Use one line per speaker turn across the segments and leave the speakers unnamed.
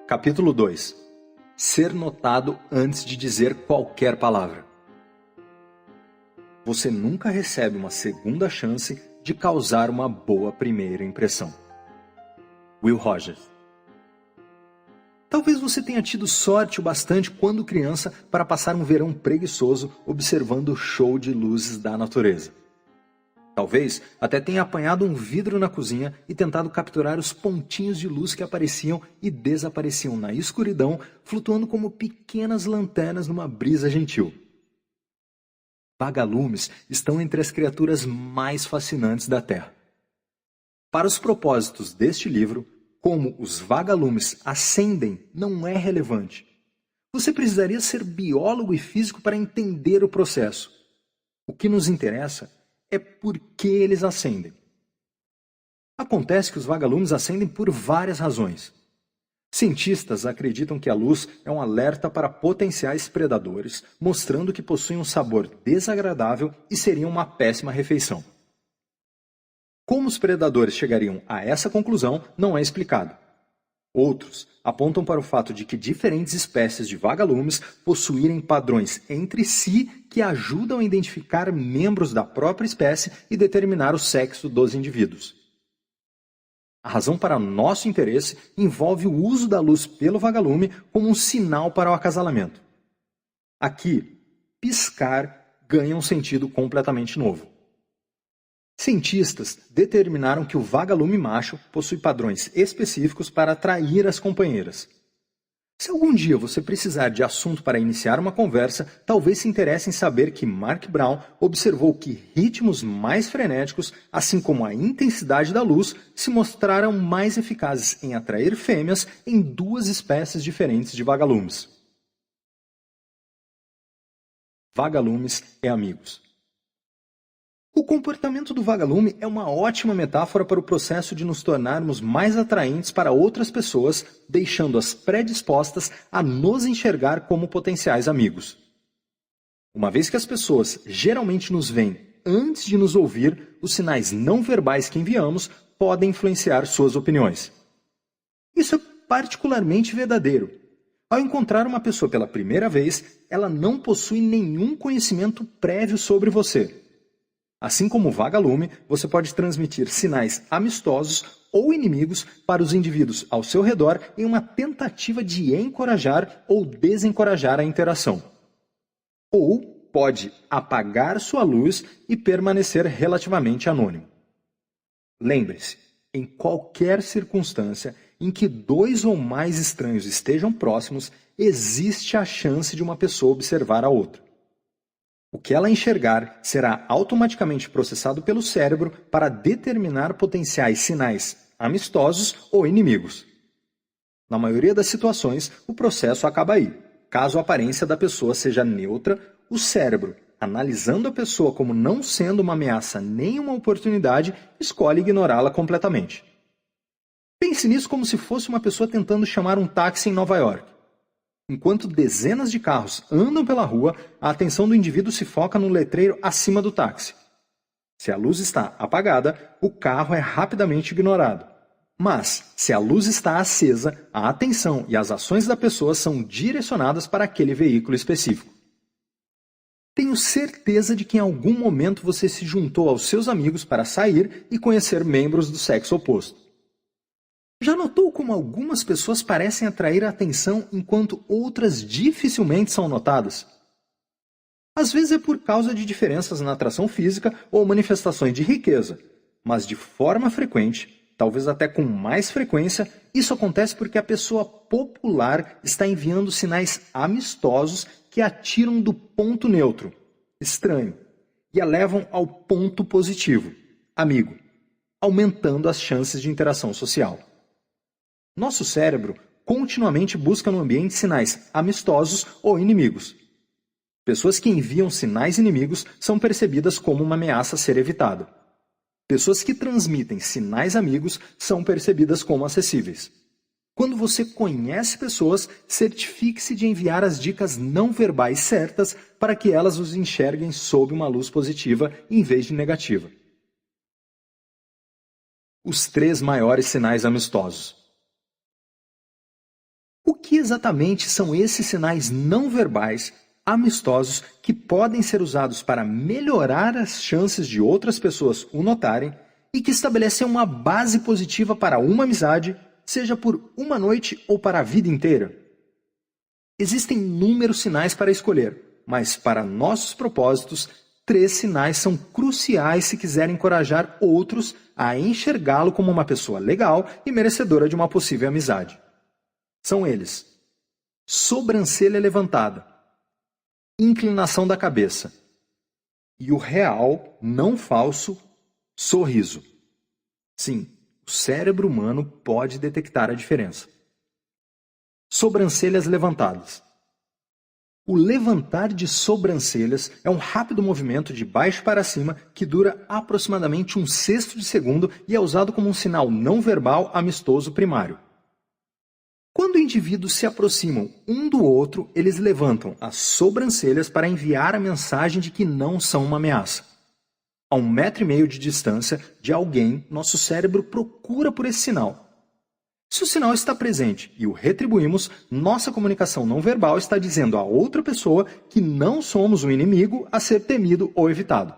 Capítulo 2. Ser notado antes de dizer qualquer palavra. Você nunca recebe uma segunda chance de causar uma boa primeira impressão. Will Rogers. Talvez você tenha tido sorte o bastante quando criança para passar um verão preguiçoso observando o show de luzes da natureza. Talvez até tenha apanhado um vidro na cozinha e tentado capturar os pontinhos de luz que apareciam e desapareciam na escuridão, flutuando como pequenas lanternas numa brisa gentil. Vagalumes estão entre as criaturas mais fascinantes da Terra. Para os propósitos deste livro, como os vagalumes ascendem não é relevante. Você precisaria ser biólogo e físico para entender o processo. O que nos interessa é por que eles ascendem. Acontece que os vagalumes ascendem por várias razões. Cientistas acreditam que a luz é um alerta para potenciais predadores, mostrando que possuem um sabor desagradável e seriam uma péssima refeição. Como os predadores chegariam a essa conclusão não é explicado. Outros apontam para o fato de que diferentes espécies de vagalumes possuírem padrões entre si que ajudam a identificar membros da própria espécie e determinar o sexo dos indivíduos. A razão para nosso interesse envolve o uso da luz pelo vagalume como um sinal para o acasalamento. Aqui, piscar ganha um sentido completamente novo. Cientistas determinaram que o vagalume macho possui padrões específicos para atrair as companheiras. Se algum dia você precisar de assunto para iniciar uma conversa, talvez se interesse em saber que Mark Brown observou que ritmos mais frenéticos, assim como a intensidade da luz, se mostraram mais eficazes em atrair fêmeas em duas espécies diferentes de vagalumes. Vagalumes e amigos. O comportamento do vagalume é uma ótima metáfora para o processo de nos tornarmos mais atraentes para outras pessoas, deixando-as predispostas a nos enxergar como potenciais amigos. Uma vez que as pessoas geralmente nos veem antes de nos ouvir, os sinais não verbais que enviamos podem influenciar suas opiniões. Isso é particularmente verdadeiro. Ao encontrar uma pessoa pela primeira vez, ela não possui nenhum conhecimento prévio sobre você. Assim como o vagalume, você pode transmitir sinais amistosos ou inimigos para os indivíduos ao seu redor em uma tentativa de encorajar ou desencorajar a interação. Ou pode apagar sua luz e permanecer relativamente anônimo. Lembre-se, em qualquer circunstância em que dois ou mais estranhos estejam próximos, existe a chance de uma pessoa observar a outra. O que ela enxergar será automaticamente processado pelo cérebro para determinar potenciais sinais amistosos ou inimigos. Na maioria das situações, o processo acaba aí. Caso a aparência da pessoa seja neutra, o cérebro, analisando a pessoa como não sendo uma ameaça nem uma oportunidade, escolhe ignorá-la completamente. Pense nisso como se fosse uma pessoa tentando chamar um táxi em Nova York. Enquanto dezenas de carros andam pela rua, a atenção do indivíduo se foca no letreiro acima do táxi. Se a luz está apagada, o carro é rapidamente ignorado. Mas, se a luz está acesa, a atenção e as ações da pessoa são direcionadas para aquele veículo específico. Tenho certeza de que em algum momento você se juntou aos seus amigos para sair e conhecer membros do sexo oposto. Já notou como algumas pessoas parecem atrair a atenção enquanto outras dificilmente são notadas? Às vezes é por causa de diferenças na atração física ou manifestações de riqueza, mas de forma frequente, talvez até com mais frequência, isso acontece porque a pessoa popular está enviando sinais amistosos que a tiram do ponto neutro, estranho, e a levam ao ponto positivo, amigo, aumentando as chances de interação social. Nosso cérebro continuamente busca no ambiente sinais amistosos ou inimigos. Pessoas que enviam sinais inimigos são percebidas como uma ameaça a ser evitada. Pessoas que transmitem sinais amigos são percebidas como acessíveis. Quando você conhece pessoas, certifique-se de enviar as dicas não verbais certas para que elas os enxerguem sob uma luz positiva em vez de negativa. Os 3 maiores sinais amistosos. que exatamente são esses sinais não verbais, amistosos, que podem ser usados para melhorar as chances de outras pessoas o notarem e que estabelecem uma base positiva para uma amizade, seja por uma noite ou para a vida inteira? Existem inúmeros sinais para escolher, mas para nossos propósitos, 3 sinais são cruciais se quiser encorajar outros a enxergá-lo como uma pessoa legal e merecedora de uma possível amizade. São eles: sobrancelha levantada, inclinação da cabeça e o real, não falso, sorriso. Sim, o cérebro humano pode detectar a diferença. Sobrancelhas levantadas. O levantar de sobrancelhas é um rápido movimento de baixo para cima que dura aproximadamente 1/6 de segundo e é usado como um sinal não verbal amistoso primário. Quando indivíduos se aproximam um do outro, eles levantam as sobrancelhas para enviar a mensagem de que não são uma ameaça. A 1,5 metro de distância de alguém, nosso cérebro procura por esse sinal. Se o sinal está presente e o retribuímos, nossa comunicação não verbal está dizendo a outra pessoa que não somos um inimigo a ser temido ou evitado.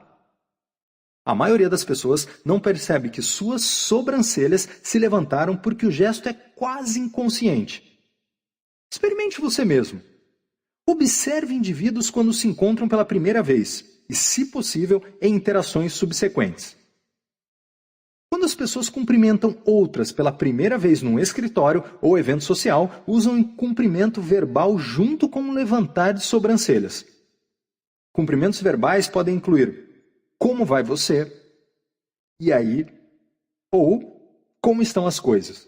A maioria das pessoas não percebe que suas sobrancelhas se levantaram porque o gesto é quase inconsciente. Experimente você mesmo. Observe indivíduos quando se encontram pela primeira vez e, se possível, em interações subsequentes. Quando as pessoas cumprimentam outras pela primeira vez num escritório ou evento social, usam um cumprimento verbal junto com um levantar de sobrancelhas. Cumprimentos verbais podem incluir "Como vai você?", "E aí?", ou "Como estão as coisas?".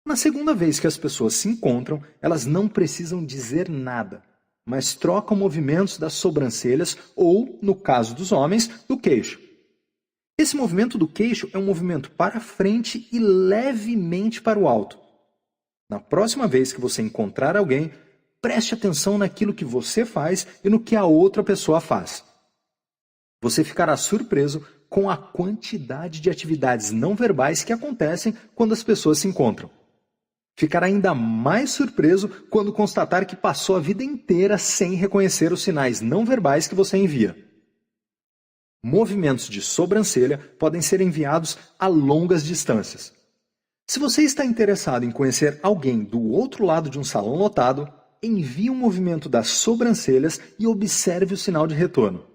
Na segunda vez que as pessoas se encontram, elas não precisam dizer nada, mas trocam movimentos das sobrancelhas ou, no caso dos homens, do queixo. Esse movimento do queixo é um movimento para frente e levemente para o alto. Na próxima vez que você encontrar alguém, preste atenção naquilo que você faz e no que a outra pessoa faz. Você ficará surpreso com a quantidade de atividades não verbais que acontecem quando as pessoas se encontram. Ficará ainda mais surpreso quando constatar que passou a vida inteira sem reconhecer os sinais não verbais que você envia. Movimentos de sobrancelha podem ser enviados a longas distâncias. Se você está interessado em conhecer alguém do outro lado de um salão lotado, envie um movimento das sobrancelhas e observe o sinal de retorno.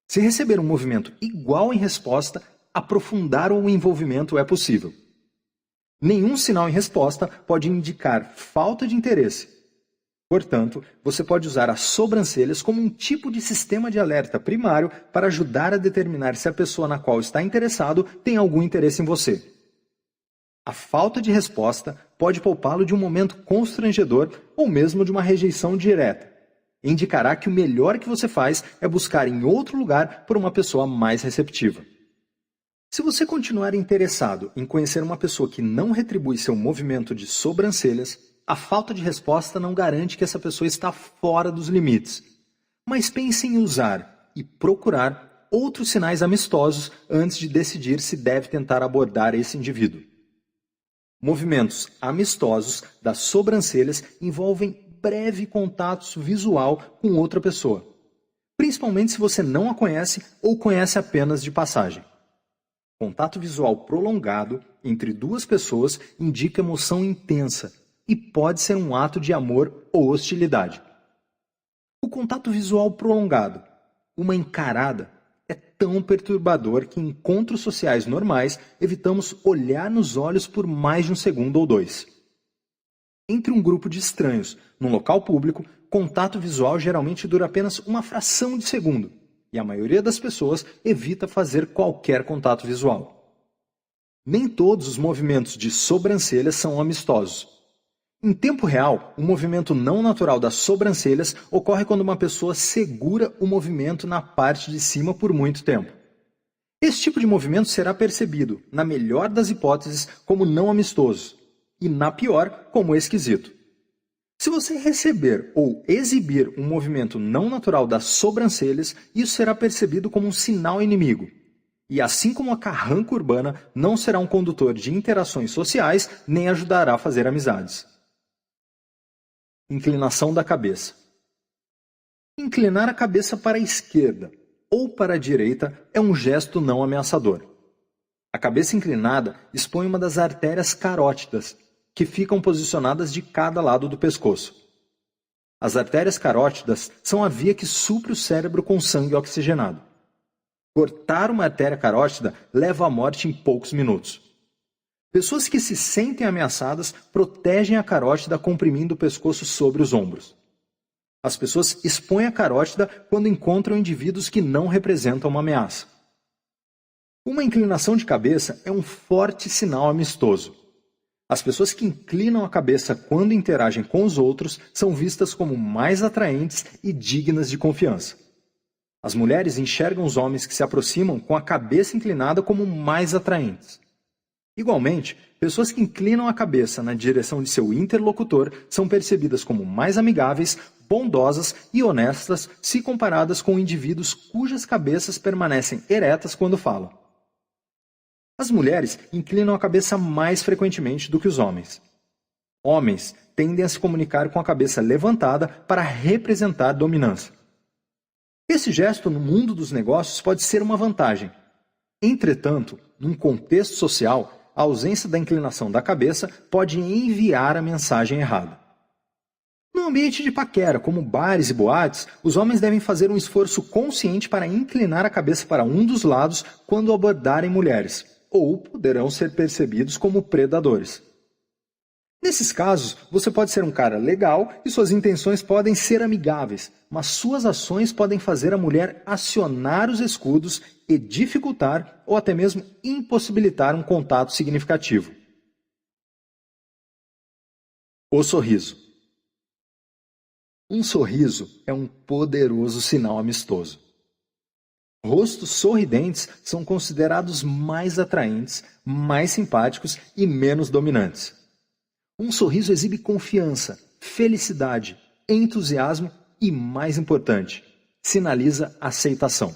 Se receber um movimento igual em resposta, aprofundar o envolvimento é possível. Nenhum sinal em resposta pode indicar falta de interesse. Portanto, você pode usar as sobrancelhas como um tipo de sistema de alerta primário para ajudar a determinar se a pessoa na qual está interessado tem algum interesse em você. A falta de resposta pode poupá-lo de um momento constrangedor ou mesmo de uma rejeição direta. Indicará que o melhor que você faz é buscar em outro lugar por uma pessoa mais receptiva. Se você continuar interessado em conhecer uma pessoa que não retribui seu movimento de sobrancelhas, a falta de resposta não garante que essa pessoa está fora dos limites. Mas pense em usar e procurar outros sinais amistosos antes de decidir se deve tentar abordar esse indivíduo. Movimentos amistosos das sobrancelhas envolvem breve contato visual com outra pessoa, principalmente se você não a conhece ou conhece apenas de passagem. Contato visual prolongado entre duas pessoas indica emoção intensa e pode ser um ato de amor ou hostilidade. O contato visual prolongado, uma encarada, é tão perturbador que em encontros sociais normais evitamos olhar nos olhos por mais de 1 segundo ou 2. Entre um grupo de estranhos, num local público, contato visual geralmente dura apenas uma fração de segundo, e a maioria das pessoas evita fazer qualquer contato visual. Nem todos os movimentos de sobrancelhas são amistosos. Em tempo real, o movimento não natural das sobrancelhas ocorre quando uma pessoa segura o movimento na parte de cima por muito tempo. Esse tipo de movimento será percebido, na melhor das hipóteses, como não amistoso, e na pior, como esquisito. Se você receber ou exibir um movimento não natural das sobrancelhas, isso será percebido como um sinal inimigo. E assim como a carranca urbana, não será um condutor de interações sociais, nem ajudará a fazer amizades. Inclinação da cabeça. Inclinar a cabeça para a esquerda ou para a direita é um gesto não ameaçador. A cabeça inclinada expõe uma das artérias carótidas, que ficam posicionadas de cada lado do pescoço. As artérias carótidas são a via que supre o cérebro com sangue oxigenado. Cortar uma artéria carótida leva à morte em poucos minutos. Pessoas que se sentem ameaçadas protegem a carótida comprimindo o pescoço sobre os ombros. As pessoas expõem a carótida quando encontram indivíduos que não representam uma ameaça. Uma inclinação de cabeça é um forte sinal amistoso. As pessoas que inclinam a cabeça quando interagem com os outros são vistas como mais atraentes e dignas de confiança. As mulheres enxergam os homens que se aproximam com a cabeça inclinada como mais atraentes. Igualmente, pessoas que inclinam a cabeça na direção de seu interlocutor são percebidas como mais amigáveis, bondosas e honestas se comparadas com indivíduos cujas cabeças permanecem eretas quando falam. As mulheres inclinam a cabeça mais frequentemente do que os homens. Homens tendem a se comunicar com a cabeça levantada para representar dominância. Esse gesto no mundo dos negócios pode ser uma vantagem. Entretanto, num contexto social, a ausência da inclinação da cabeça pode enviar a mensagem errada. No ambiente de paquera, como bares e boates, os homens devem fazer um esforço consciente para inclinar a cabeça para um dos lados quando abordarem mulheres, ou poderão ser percebidos como predadores. Nesses casos, você pode ser um cara legal e suas intenções podem ser amigáveis, mas suas ações podem fazer a mulher acionar os escudos e dificultar ou até mesmo impossibilitar um contato significativo. O sorriso. Um sorriso é um poderoso sinal amistoso. Rostos sorridentes são considerados mais atraentes, mais simpáticos e menos dominantes. Um sorriso exibe confiança, felicidade, entusiasmo e, mais importante, sinaliza aceitação.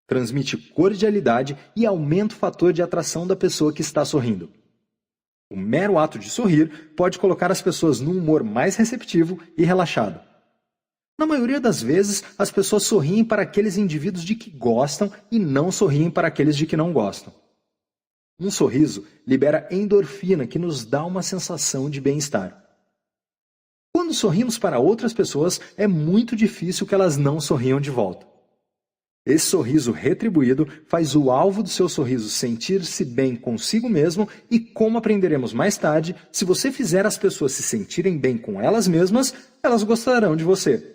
Transmite cordialidade e aumenta o fator de atração da pessoa que está sorrindo. O mero ato de sorrir pode colocar as pessoas num humor mais receptivo e relaxado. Na maioria das vezes, as pessoas sorriem para aqueles indivíduos de que gostam e não sorriem para aqueles de que não gostam. Um sorriso libera endorfina, que nos dá uma sensação de bem-estar. Quando sorrimos para outras pessoas, é muito difícil que elas não sorriam de volta. Esse sorriso retribuído faz o alvo do seu sorriso sentir-se bem consigo mesmo e, como aprenderemos mais tarde, se você fizer as pessoas se sentirem bem com elas mesmas, elas gostarão de você.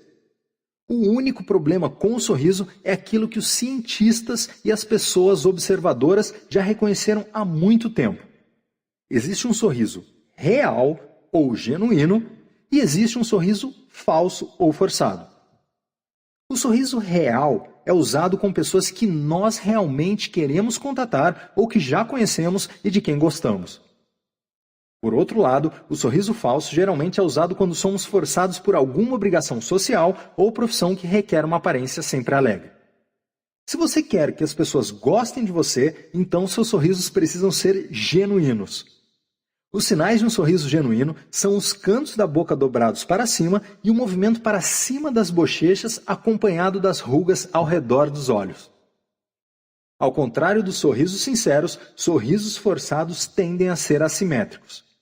O único problema com o sorriso é aquilo que os cientistas e as pessoas observadoras já reconheceram há muito tempo. Existe um sorriso real ou genuíno e existe um sorriso falso ou forçado. O sorriso real é usado com pessoas que nós realmente queremos contatar ou que já conhecemos e de quem gostamos. Por outro lado, o sorriso falso geralmente é usado quando somos forçados por alguma obrigação social ou profissão que requer uma aparência sempre alegre. Se você quer que as pessoas gostem de você, então seus sorrisos precisam ser genuínos. Os sinais de um sorriso genuíno são os cantos da boca dobrados para cima e o movimento para cima das bochechas acompanhado das rugas ao redor dos olhos. Ao contrário dos sorrisos sinceros, sorrisos forçados tendem a ser assimétricos.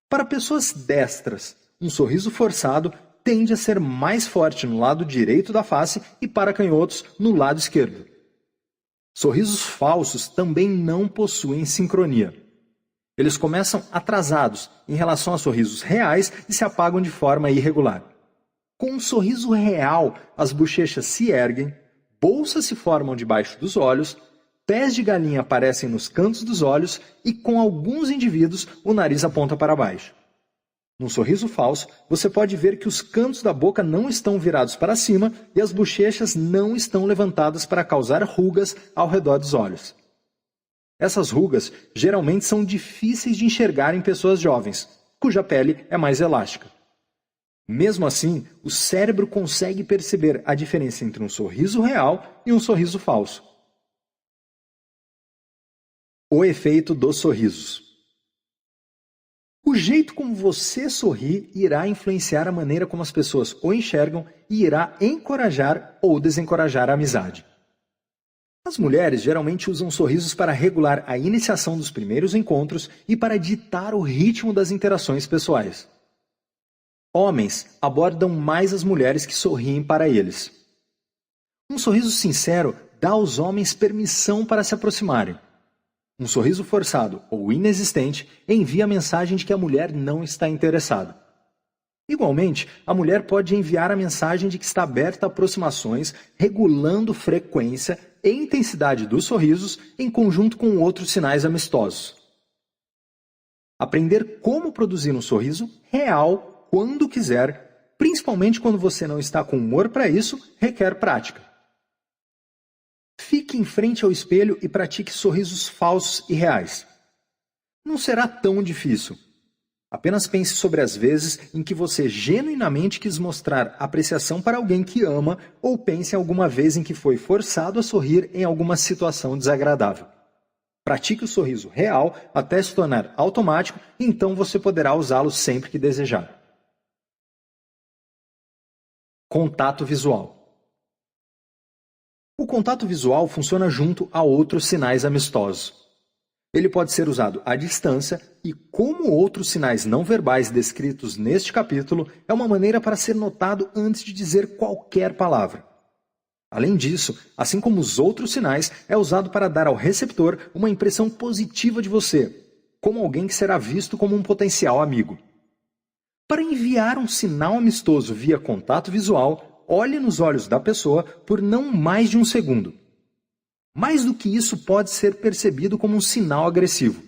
Para pessoas destras, um sorriso forçado tende a ser mais forte no lado direito da face e para canhotos no lado esquerdo. Sorrisos falsos também não possuem sincronia. Eles começam atrasados em relação a sorrisos reais e se apagam de forma irregular. Com um sorriso real, as bochechas se erguem, bolsas se formam debaixo dos olhos, pés de galinha aparecem nos cantos dos olhos e, com alguns indivíduos, o nariz aponta para baixo. Num sorriso falso, você pode ver que os cantos da boca não estão virados para cima e as bochechas não estão levantadas para causar rugas ao redor dos olhos. Essas rugas geralmente são difíceis de enxergar em pessoas jovens, cuja pele é mais elástica. Mesmo assim, o cérebro consegue perceber a diferença entre um sorriso real e um sorriso falso. O efeito dos sorrisos. O jeito como você sorri irá influenciar a maneira como as pessoas o enxergam e irá encorajar ou desencorajar a amizade. As mulheres geralmente usam sorrisos para regular a iniciação dos primeiros encontros e para ditar o ritmo das interações pessoais. Homens abordam mais as mulheres que sorriem para eles. Um sorriso sincero dá aos homens permissão para se aproximarem. Um sorriso forçado ou inexistente envia a mensagem de que a mulher não está interessada. Igualmente, a mulher pode enviar a mensagem de que está aberta a aproximações, regulando frequência e intensidade dos sorrisos em conjunto com outros sinais amistosos. Aprender como produzir um sorriso real quando quiser, principalmente quando você não está com humor para isso, requer prática. Fique em frente ao espelho e pratique sorrisos falsos e reais. Não será tão difícil. Apenas pense sobre as vezes em que você genuinamente quis mostrar apreciação para alguém que ama ou pense em alguma vez em que foi forçado a sorrir em alguma situação desagradável. Pratique o sorriso real até se tornar automático e então você poderá usá-lo sempre que desejar. Contato visual. O contato visual funciona junto a outros sinais amistosos. Ele pode ser usado à distância e, como outros sinais não verbais descritos neste capítulo, é uma maneira para ser notado antes de dizer qualquer palavra. Além disso, assim como os outros sinais, é usado para dar ao receptor uma impressão positiva de você, como alguém que será visto como um potencial amigo. Para enviar um sinal amistoso via contato visual, olhe nos olhos da pessoa por não mais de um segundo. Mais do que isso pode ser percebido como um sinal agressivo.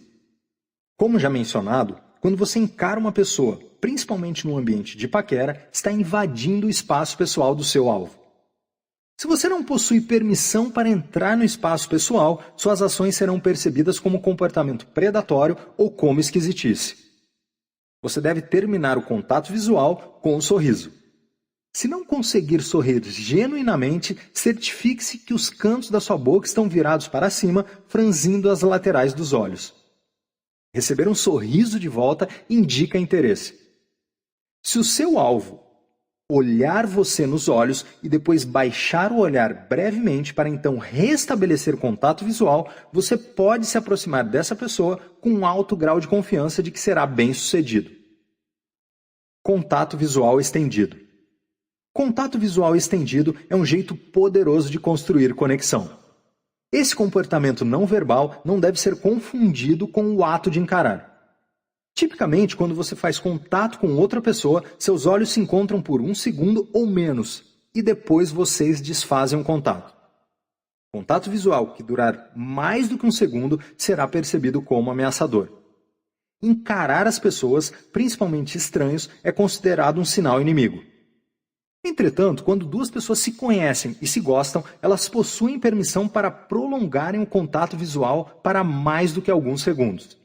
Como já mencionado, quando você encara uma pessoa, principalmente no ambiente de paquera, está invadindo o espaço pessoal do seu alvo. Se você não possui permissão para entrar no espaço pessoal, suas ações serão percebidas como comportamento predatório ou como esquisitice. Você deve terminar o contato visual com um sorriso. Se não conseguir sorrir genuinamente, certifique-se que os cantos da sua boca estão virados para cima, franzindo as laterais dos olhos. Receber um sorriso de volta indica interesse. Se o seu alvo olhar você nos olhos e depois baixar o olhar brevemente para então restabelecer contato visual, você pode se aproximar dessa pessoa com um alto grau de confiança de que será bem-sucedido. Contato visual estendido. Contato visual estendido é um jeito poderoso de construir conexão. Esse comportamento não verbal não deve ser confundido com o ato de encarar. Tipicamente, quando você faz contato com outra pessoa, seus olhos se encontram por um segundo ou menos, e depois vocês desfazem o contato. Contato visual que durar mais do que um segundo será percebido como ameaçador. Encarar as pessoas, principalmente estranhos, é considerado um sinal inimigo. Entretanto, quando duas pessoas se conhecem e se gostam, elas possuem permissão para prolongarem o contato visual para mais do que alguns segundos.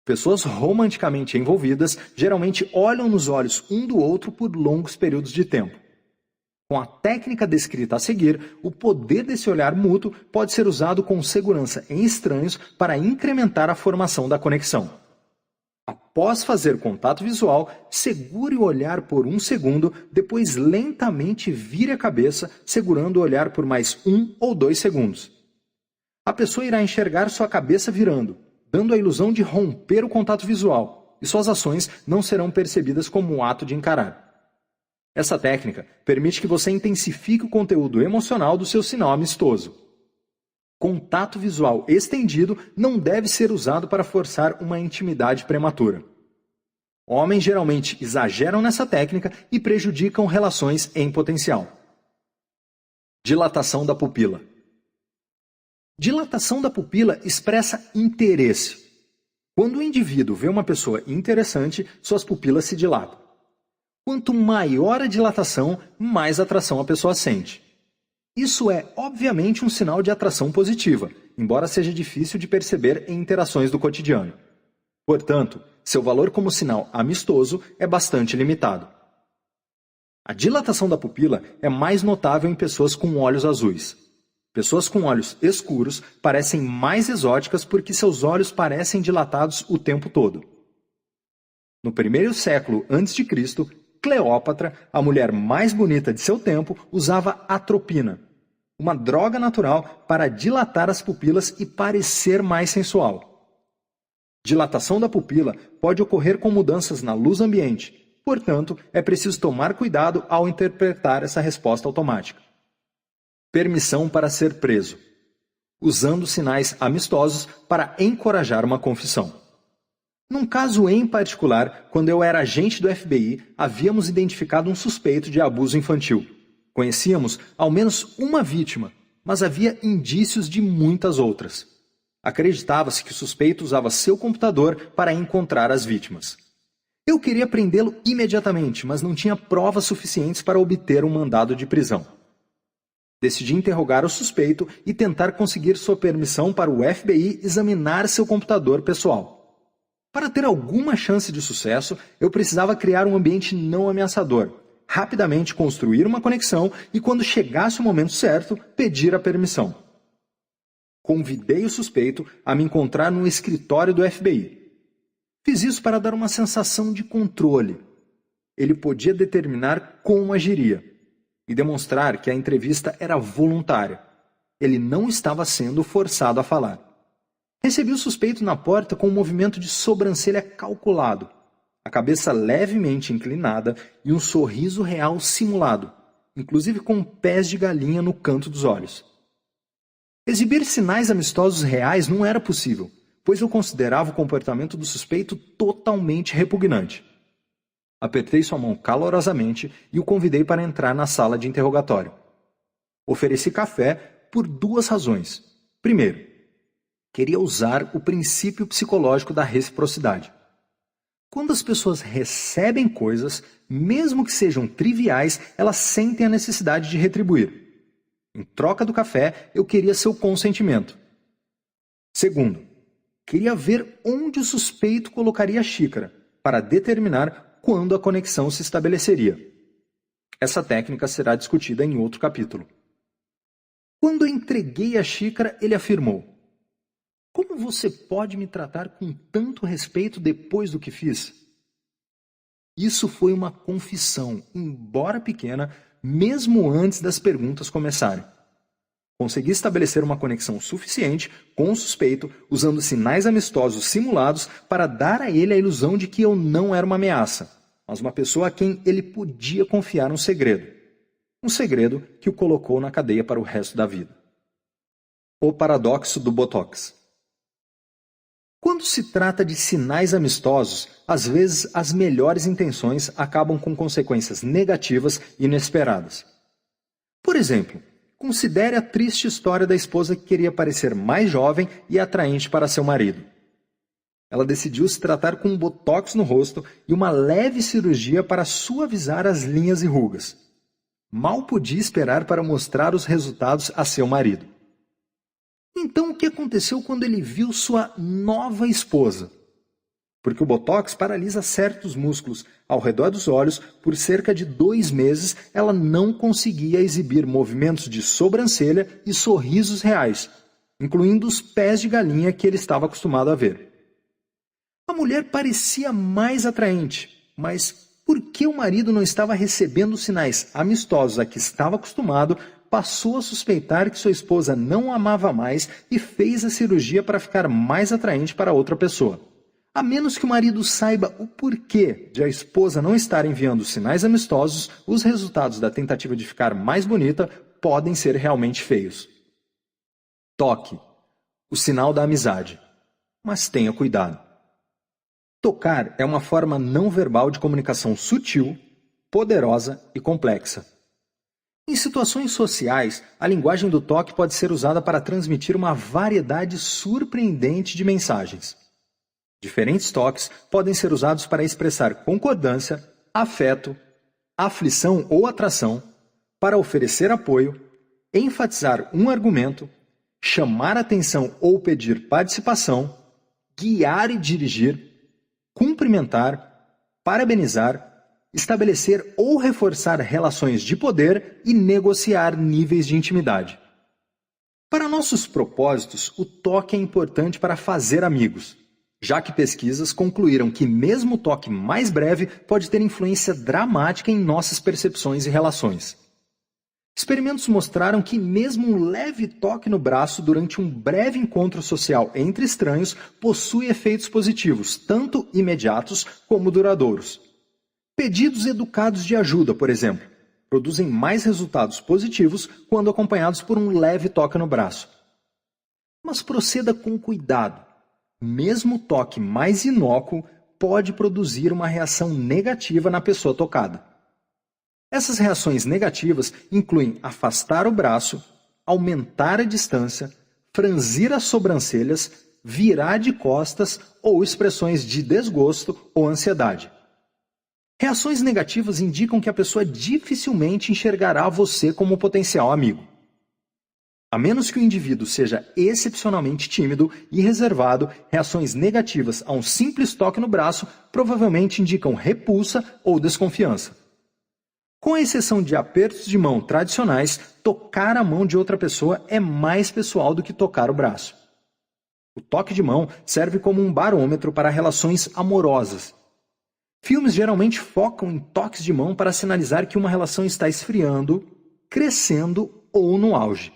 Pessoas romanticamente envolvidas geralmente olham nos olhos um do outro por longos períodos de tempo. Com a técnica descrita a seguir, o poder desse olhar mútuo pode ser usado com segurança em estranhos para incrementar a formação da conexão. Após fazer contato visual, segure o olhar por um segundo, depois lentamente vire a cabeça, segurando o olhar por mais 1 ou 2 segundos. A pessoa irá enxergar sua cabeça virando, dando a ilusão de romper o contato visual, e suas ações não serão percebidas como um ato de encarar. Essa técnica permite que você intensifique o conteúdo emocional do seu sinal amistoso. Contato visual estendido não deve ser usado para forçar uma intimidade prematura. Homens geralmente exageram nessa técnica e prejudicam relações em potencial. Dilatação da pupila. Dilatação da pupila expressa interesse. Quando o indivíduo vê uma pessoa interessante, suas pupilas se dilatam. Quanto maior a dilatação, mais atração a pessoa sente. Isso é, obviamente, um sinal de atração positiva, embora seja difícil de perceber em interações do cotidiano. Portanto, seu valor como sinal amistoso é bastante limitado. A dilatação da pupila é mais notável em pessoas com olhos azuis. Pessoas com olhos escuros parecem mais exóticas porque seus olhos parecem dilatados o tempo todo. No primeiro século a.C., Cleópatra, a mulher mais bonita de seu tempo, usava atropina, uma droga natural para dilatar as pupilas e parecer mais sensual. Dilatação da pupila pode ocorrer com mudanças na luz ambiente, portanto, é preciso tomar cuidado ao interpretar essa resposta automática. Permissão para ser preso. Usando sinais amistosos para encorajar uma confissão. Num caso em particular, quando eu era agente do FBI, havíamos identificado um suspeito de abuso infantil. Conhecíamos ao menos uma vítima, mas havia indícios de muitas outras. Acreditava-se que o suspeito usava seu computador para encontrar as vítimas. Eu queria prendê-lo imediatamente, mas não tinha provas suficientes para obter um mandado de prisão. Decidi interrogar o suspeito e tentar conseguir sua permissão para o FBI examinar seu computador pessoal. Para ter alguma chance de sucesso, eu precisava criar um ambiente não ameaçador, rapidamente construir uma conexão e, quando chegasse o momento certo, pedir a permissão. Convidei o suspeito a me encontrar no escritório do FBI. Fiz isso para dar uma sensação de controle. Ele podia determinar como agiria e demonstrar que a entrevista era voluntária. Ele não estava sendo forçado a falar. Recebi o suspeito na porta com um movimento de sobrancelha calculado, a cabeça levemente inclinada e um sorriso real simulado, inclusive com pés de galinha no canto dos olhos. Exibir sinais amistosos reais não era possível, pois eu considerava o comportamento do suspeito totalmente repugnante. Apertei sua mão calorosamente e o convidei para entrar na sala de interrogatório. Ofereci café por duas razões. Primeiro, queria usar o princípio psicológico da reciprocidade. Quando as pessoas recebem coisas, mesmo que sejam triviais, elas sentem a necessidade de retribuir. Em troca do café, eu queria seu consentimento. Segundo, queria ver onde o suspeito colocaria a xícara, para determinar quando a conexão se estabeleceria. Essa técnica será discutida em outro capítulo. Quando eu entreguei a xícara, ele afirmou: "Como você pode me tratar com tanto respeito depois do que fiz?" Isso foi uma confissão, embora pequena, mesmo antes das perguntas começarem. Consegui estabelecer uma conexão suficiente com o suspeito, usando sinais amistosos simulados para dar a ele a ilusão de que eu não era uma ameaça, mas uma pessoa a quem ele podia confiar um segredo. Um segredo que o colocou na cadeia para o resto da vida. O paradoxo do Botox. Quando se trata de sinais amistosos, às vezes as melhores intenções acabam com consequências negativas e inesperadas. Por exemplo, considere a triste história da esposa que queria parecer mais jovem e atraente para seu marido. Ela decidiu se tratar com um botox no rosto e uma leve cirurgia para suavizar as linhas e rugas. Mal podia esperar para mostrar os resultados a seu marido. Então, o que aconteceu quando ele viu sua nova esposa? Porque o botox paralisa certos músculos ao redor dos olhos, por cerca de 2 meses ela não conseguia exibir movimentos de sobrancelha e sorrisos reais, incluindo os pés de galinha que ele estava acostumado a ver. A mulher parecia mais atraente, mas por que o marido não estava recebendo os sinais amistosos a que estava acostumado, passou a suspeitar que sua esposa não o amava mais e fez a cirurgia para ficar mais atraente para outra pessoa. A menos que o marido saiba o porquê de a esposa não estar enviando sinais amistosos, os resultados da tentativa de ficar mais bonita podem ser realmente feios. Toque, o sinal da amizade. Mas tenha cuidado. Tocar é uma forma não verbal de comunicação sutil, poderosa e complexa. Em situações sociais, a linguagem do toque pode ser usada para transmitir uma variedade surpreendente de mensagens. Diferentes toques podem ser usados para expressar concordância, afeto, aflição ou atração, para oferecer apoio, enfatizar um argumento, chamar atenção ou pedir participação, guiar e dirigir, cumprimentar, parabenizar, estabelecer ou reforçar relações de poder e negociar níveis de intimidade. Para nossos propósitos, o toque é importante para fazer amigos. já que pesquisas concluíram que mesmo o toque mais breve pode ter influência dramática em nossas percepções e relações. Experimentos mostraram que mesmo um leve toque no braço durante um breve encontro social entre estranhos possui efeitos positivos, tanto imediatos como duradouros. Pedidos educados de ajuda, por exemplo, produzem mais resultados positivos quando acompanhados por um leve toque no braço. Mas proceda com cuidado. Mesmo o toque mais inócuo pode produzir uma reação negativa na pessoa tocada. Essas reações negativas incluem afastar o braço, aumentar a distância, franzir as sobrancelhas, virar de costas ou expressões de desgosto ou ansiedade. Reações negativas indicam que a pessoa dificilmente enxergará você como potencial amigo. A menos que o indivíduo seja excepcionalmente tímido e reservado, reações negativas a um simples toque no braço provavelmente indicam repulsa ou desconfiança. Com exceção de apertos de mão tradicionais, tocar a mão de outra pessoa é mais pessoal do que tocar o braço. O toque de mão serve como um barômetro para relações amorosas. Filmes geralmente focam em toques de mão para sinalizar que uma relação está esfriando, crescendo ou no auge.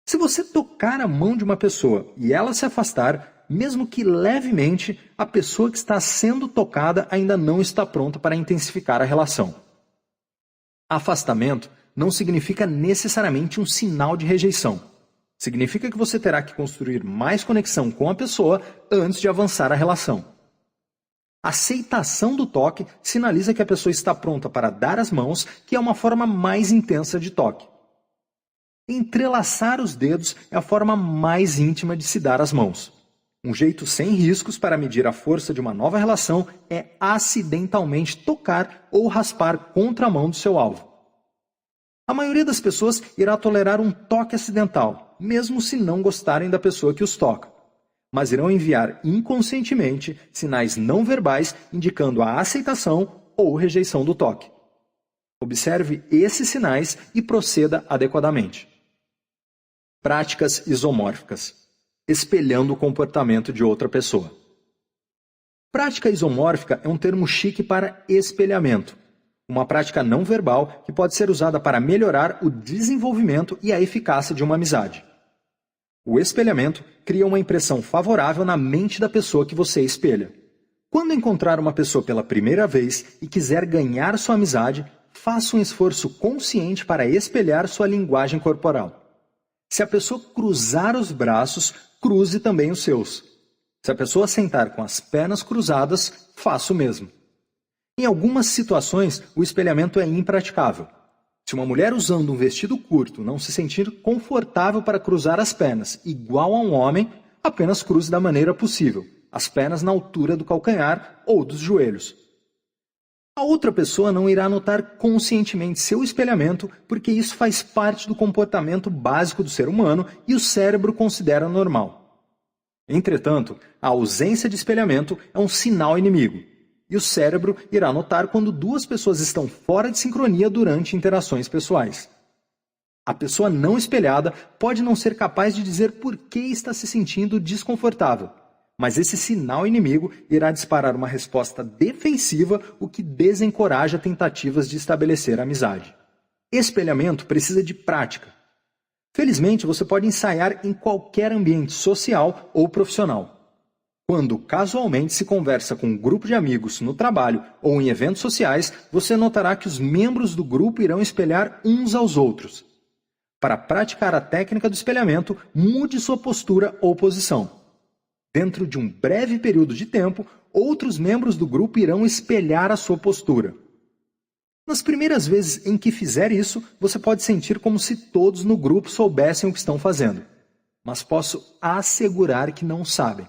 Se você tocar a mão de uma pessoa e ela se afastar, mesmo que levemente, a pessoa que está sendo tocada ainda não está pronta para intensificar a relação. Afastamento não significa necessariamente um sinal de rejeição. Significa que você terá que construir mais conexão com a pessoa antes de avançar a relação. Aceitação do toque sinaliza que a pessoa está pronta para dar as mãos, que é uma forma mais intensa de toque. Entrelaçar os dedos é a forma mais íntima de se dar as mãos. Um jeito sem riscos para medir a força de uma nova relação é acidentalmente tocar ou raspar contra a mão do seu alvo. A maioria das pessoas irá tolerar um toque acidental, mesmo se não gostarem da pessoa que os toca, mas irão enviar inconscientemente sinais não verbais indicando a aceitação ou rejeição do toque. Observe esses sinais e proceda adequadamente. Práticas isomórficas. Espelhando o comportamento de outra pessoa. Prática isomórfica é um termo chique para espelhamento, uma prática não verbal que pode ser usada para melhorar o desenvolvimento e a eficácia de uma amizade. O espelhamento cria uma impressão favorável na mente da pessoa que você espelha. Quando encontrar uma pessoa pela primeira vez e quiser ganhar sua amizade, faça um esforço consciente para espelhar sua linguagem corporal. Se a pessoa cruzar os braços, cruze também os seus. Se a pessoa sentar com as pernas cruzadas, faça o mesmo. Em algumas situações, o espelhamento é impraticável. Se uma mulher usando um vestido curto não se sentir confortável para cruzar as pernas igual a um homem, apenas cruze da maneira possível, as pernas na altura do calcanhar ou dos joelhos. A outra pessoa não irá notar conscientemente seu espelhamento, porque isso faz parte do comportamento básico do ser humano e o cérebro considera normal. Entretanto, a ausência de espelhamento é um sinal inimigo, e o cérebro irá notar quando duas pessoas estão fora de sincronia durante interações pessoais. A pessoa não espelhada pode não ser capaz de dizer por que está se sentindo desconfortável, mas esse sinal inimigo irá disparar uma resposta defensiva, o que desencoraja tentativas de estabelecer amizade. Espelhamento precisa de prática. Felizmente, você pode ensaiar em qualquer ambiente social ou profissional. Quando casualmente se conversa com um grupo de amigos no trabalho ou em eventos sociais, você notará que os membros do grupo irão espelhar uns aos outros. Para praticar a técnica do espelhamento, mude sua postura ou posição. Dentro de um breve período de tempo, outros membros do grupo irão espelhar a sua postura. Nas primeiras vezes em que fizer isso, você pode sentir como se todos no grupo soubessem o que estão fazendo. Mas posso assegurar que não sabem.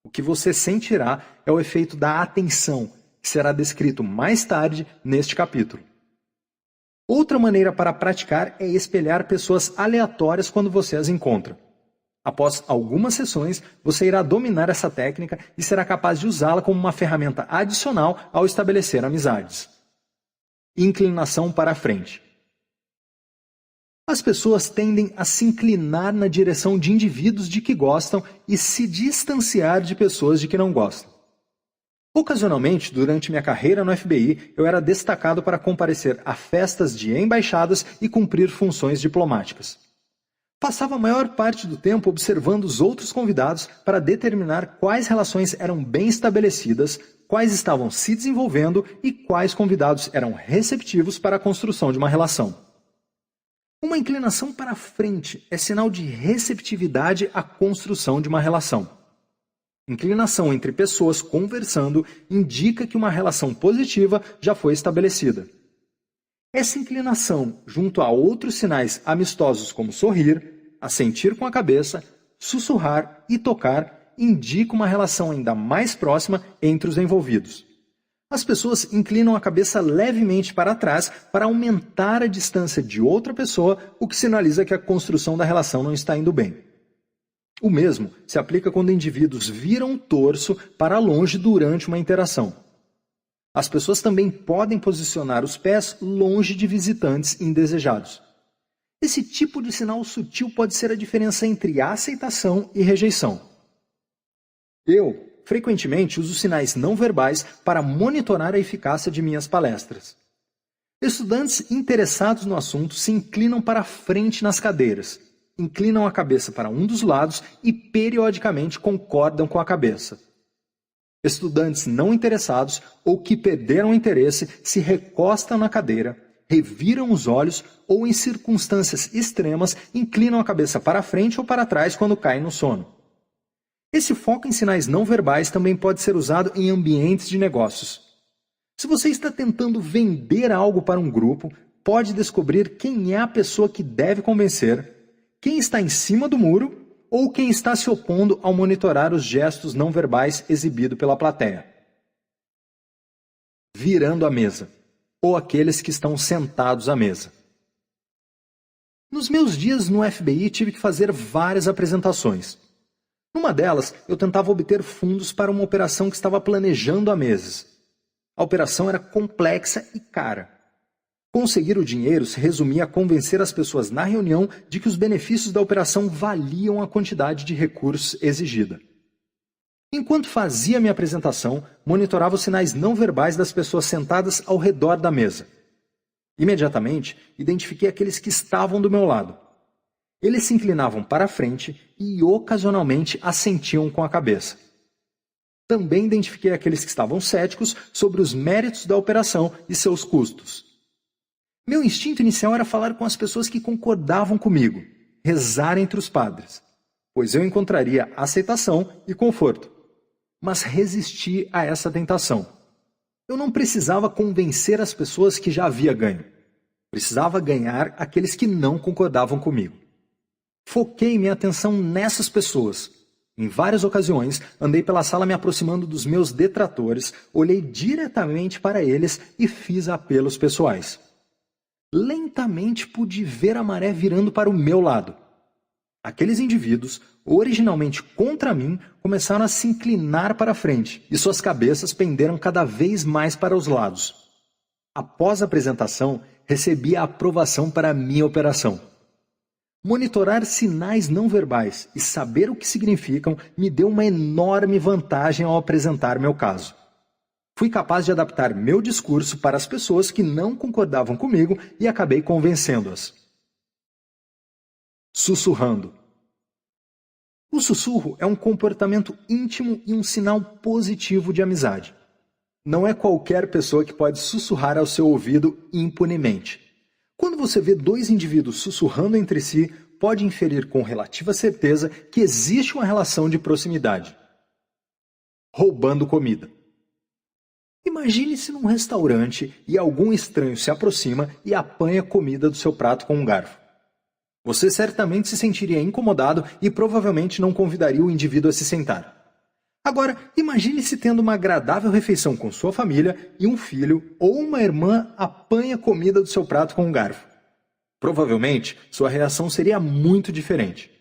O que você sentirá é o efeito da atenção, que será descrito mais tarde neste capítulo. Outra maneira para praticar é espelhar pessoas aleatórias quando você as encontra. Após algumas sessões, você irá dominar essa técnica e será capaz de usá-la como uma ferramenta adicional ao estabelecer amizades. Inclinação para a frente. As pessoas tendem a se inclinar na direção de indivíduos de que gostam e se distanciar de pessoas de que não gostam. Ocasionalmente, durante minha carreira no FBI, eu era destacado para comparecer a festas de embaixadas e cumprir funções diplomáticas. Passava a maior parte do tempo observando os outros convidados para determinar quais relações eram bem estabelecidas, quais estavam se desenvolvendo e quais convidados eram receptivos para a construção de uma relação. Uma inclinação para frente é sinal de receptividade à construção de uma relação. Inclinação entre pessoas conversando indica que uma relação positiva já foi estabelecida. Essa inclinação, junto a outros sinais amistosos como sorrir, assentir com a cabeça, sussurrar e tocar, indica uma relação ainda mais próxima entre os envolvidos. As pessoas inclinam a cabeça levemente para trás para aumentar a distância de outra pessoa, o que sinaliza que a construção da relação não está indo bem. O mesmo se aplica quando indivíduos viram o torso para longe durante uma interação. As pessoas também podem posicionar os pés longe de visitantes indesejados. Esse tipo de sinal sutil pode ser a diferença entre aceitação e rejeição. Eu, frequentemente, uso sinais não verbais para monitorar a eficácia de minhas palestras. Estudantes interessados no assunto se inclinam para frente nas cadeiras, inclinam a cabeça para um dos lados e periodicamente concordam com a cabeça. Estudantes não interessados ou que perderam o interesse se recostam na cadeira, reviram os olhos ou, em circunstâncias extremas, inclinam a cabeça para frente ou para trás quando caem no sono. Esse foco em sinais não verbais também pode ser usado em ambientes de negócios. Se você está tentando vender algo para um grupo, pode descobrir quem é a pessoa que deve convencer, quem está em cima do muro ou quem está se opondo ao monitorar os gestos não verbais exibidos pela plateia. Virando a mesa, ou aqueles que estão sentados à mesa. Nos meus dias no FBI tive que fazer várias apresentações. Numa delas, eu tentava obter fundos para uma operação que estava planejando há meses. A operação era complexa e cara. Conseguir o dinheiro se resumia a convencer as pessoas na reunião de que os benefícios da operação valiam a quantidade de recursos exigida. Enquanto fazia minha apresentação, monitorava os sinais não verbais das pessoas sentadas ao redor da mesa. Imediatamente, identifiquei aqueles que estavam do meu lado. Eles se inclinavam para a frente e ocasionalmente assentiam com a cabeça. Também identifiquei aqueles que estavam céticos sobre os méritos da operação e seus custos. Meu instinto inicial era falar com as pessoas que concordavam comigo, rezar entre os padres, pois eu encontraria aceitação e conforto. Mas resisti a essa tentação. Eu não precisava convencer as pessoas que já havia ganho. Precisava ganhar aqueles que não concordavam comigo. Foquei minha atenção nessas pessoas. Em várias ocasiões, andei pela sala me aproximando dos meus detratores, olhei diretamente para eles e fiz apelos pessoais. Lentamente pude ver a maré virando para o meu lado. Aqueles indivíduos, originalmente contra mim, começaram a se inclinar para a frente e suas cabeças penderam cada vez mais para os lados. Após a apresentação, recebi a aprovação para a minha operação. Monitorar sinais não verbais e saber o que significam me deu uma enorme vantagem ao apresentar meu caso. Fui capaz de adaptar meu discurso para as pessoas que não concordavam comigo e acabei convencendo-as. Sussurrando. O sussurro é um comportamento íntimo e um sinal positivo de amizade. Não é qualquer pessoa que pode sussurrar ao seu ouvido impunemente. Quando você vê dois indivíduos sussurrando entre si, pode inferir com relativa certeza que existe uma relação de proximidade. Roubando comida. Imagine-se num restaurante e algum estranho se aproxima e apanha comida do seu prato com um garfo. Você certamente se sentiria incomodado e provavelmente não convidaria o indivíduo a se sentar. Agora, imagine-se tendo uma agradável refeição com sua família e um filho ou uma irmã apanha comida do seu prato com um garfo. Provavelmente, sua reação seria muito diferente.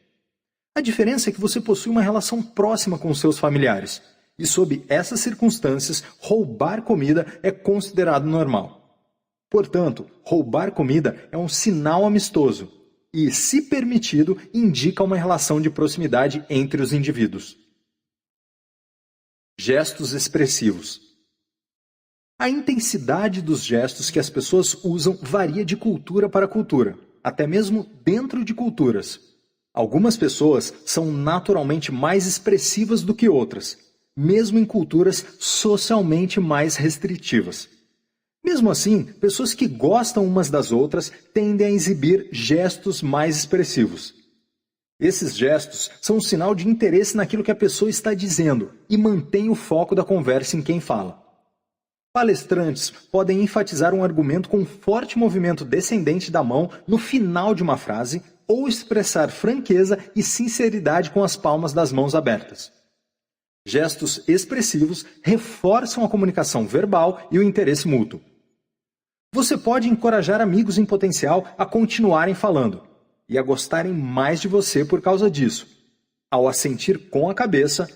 A diferença é que você possui uma relação próxima com seus familiares. E sob essas circunstâncias, roubar comida é considerado normal. Portanto, roubar comida é um sinal amistoso. e, se permitido, indica uma relação de proximidade entre os indivíduos. Gestos expressivos. A intensidade dos gestos que as pessoas usam varia de cultura para cultura, até mesmo dentro de culturas. Algumas pessoas são naturalmente mais expressivas do que outras, mesmo em culturas socialmente mais restritivas. Mesmo assim, pessoas que gostam umas das outras tendem a exibir gestos mais expressivos. Esses gestos são um sinal de interesse naquilo que a pessoa está dizendo e mantêm o foco da conversa em quem fala. Palestrantes podem enfatizar um argumento com um forte movimento descendente da mão no final de uma frase ou expressar franqueza e sinceridade com as palmas das mãos abertas. Gestos expressivos reforçam a comunicação verbal e o interesse mútuo. Você pode encorajar amigos em potencial a continuarem falando e a gostarem mais de você por causa disso, ao assentir com a cabeça,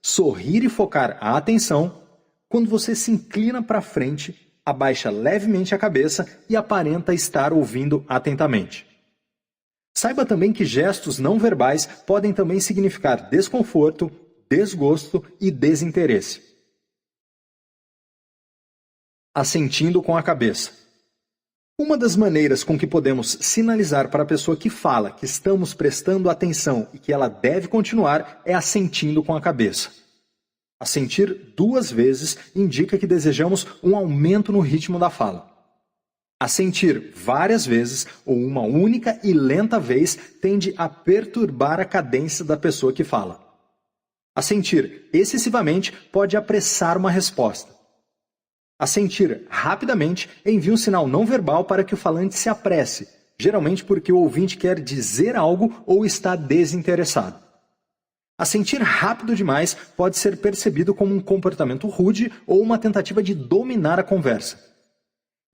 sorrir e focar a atenção. Quando você se inclina para frente, abaixa levemente a cabeça e aparenta estar ouvindo atentamente. Saiba também que gestos não verbais podem também significar desconforto, desgosto e desinteresse. Assentindo com a cabeça. Uma das maneiras com que podemos sinalizar para a pessoa que fala que estamos prestando atenção e que ela deve continuar é assentindo com a cabeça. Assentir 2 vezes indica que desejamos um aumento no ritmo da fala. Assentir várias vezes ou uma única e lenta vez tende a perturbar a cadência da pessoa que fala. Assentir excessivamente pode apressar uma resposta. Assentir rapidamente envia um sinal não verbal para que o falante se apresse, geralmente porque o ouvinte quer dizer algo ou está desinteressado. Assentir rápido demais pode ser percebido como um comportamento rude ou uma tentativa de dominar a conversa.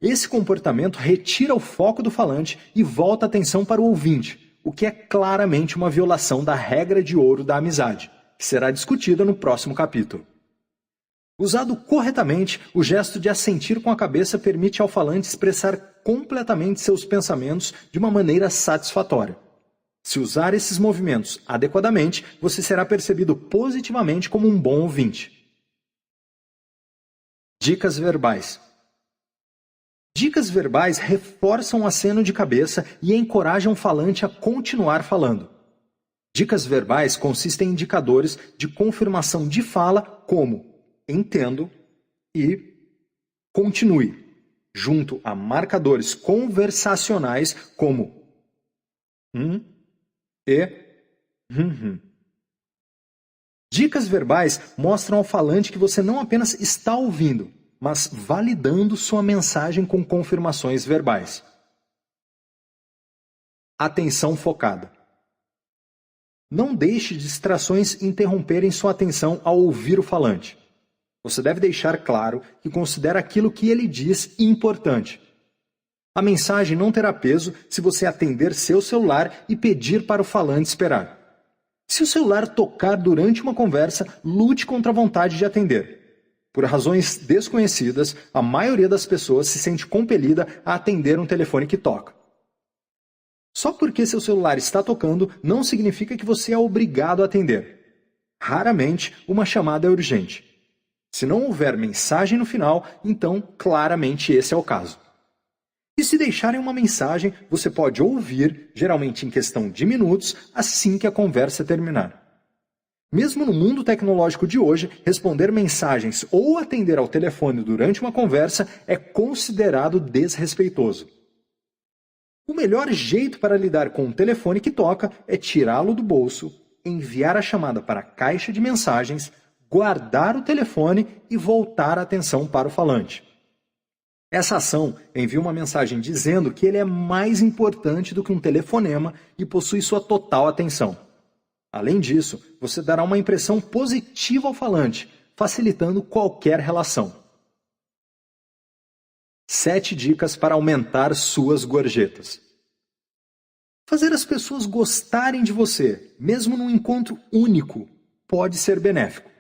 Esse comportamento retira o foco do falante e volta a atenção para o ouvinte, o que é claramente uma violação da regra de ouro da amizade, que será discutida no próximo capítulo. Usado corretamente, o gesto de assentir com a cabeça permite ao falante expressar completamente seus pensamentos de uma maneira satisfatória. Se usar esses movimentos adequadamente, você será percebido positivamente como um bom ouvinte. Dicas verbais. Dicas verbais reforçam o aceno de cabeça e encorajam o falante a continuar falando. Dicas verbais consistem em indicadores de confirmação de fala como entendo e continue, junto a marcadores conversacionais como e Dicas verbais mostram ao falante que você não apenas está ouvindo, mas validando sua mensagem com confirmações verbais. Atenção focada. Não deixe distrações interromperem sua atenção ao ouvir o falante. Você deve deixar claro que considera aquilo que ele diz importante. A mensagem não terá peso se você atender seu celular e pedir para o falante esperar. Se o celular tocar durante uma conversa, lute contra a vontade de atender. Por razões desconhecidas, a maioria das pessoas se sente compelida a atender um telefone que toca. Só porque seu celular está tocando não significa que você é obrigado a atender. Raramente, uma chamada é urgente. Se não houver mensagem no final, então claramente esse é o caso. E se deixarem uma mensagem, você pode ouvir, geralmente em questão de minutos, assim que a conversa terminar. Mesmo no mundo tecnológico de hoje, responder mensagens ou atender ao telefone durante uma conversa é considerado desrespeitoso. O melhor jeito para lidar com um telefone que toca é tirá-lo do bolso, enviar a chamada para a caixa de mensagens, guardar o telefone e voltar a atenção para o falante. Essa ação envia uma mensagem dizendo que ele é mais importante do que um telefonema e possui sua total atenção. Além disso, você dará uma impressão positiva ao falante, facilitando qualquer relação. 7 dicas para aumentar suas gorjetas. Fazer as pessoas gostarem de você, mesmo num encontro único, pode ser benéfico.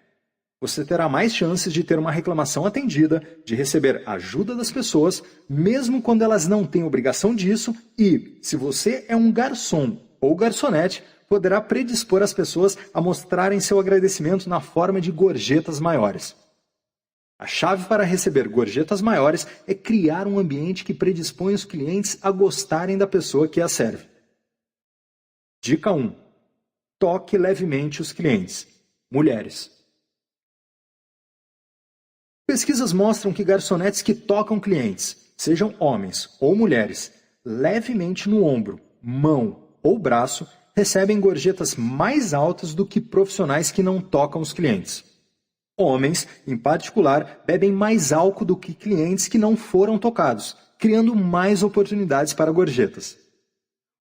Você terá mais chances de ter uma reclamação atendida, de receber ajuda das pessoas, mesmo quando elas não têm obrigação disso, e, se você é um garçom ou garçonete, poderá predispor as pessoas a mostrarem seu agradecimento na forma de gorjetas maiores. A chave para receber gorjetas maiores é criar um ambiente que predispõe os clientes a gostarem da pessoa que as serve. Dica 1. Toque levemente os clientes. Mulheres. Pesquisas mostram que garçonetes que tocam clientes, sejam homens ou mulheres, levemente no ombro, mão ou braço, recebem gorjetas mais altas do que profissionais que não tocam os clientes. Homens, em particular, bebem mais álcool do que clientes que não foram tocados, criando mais oportunidades para gorjetas.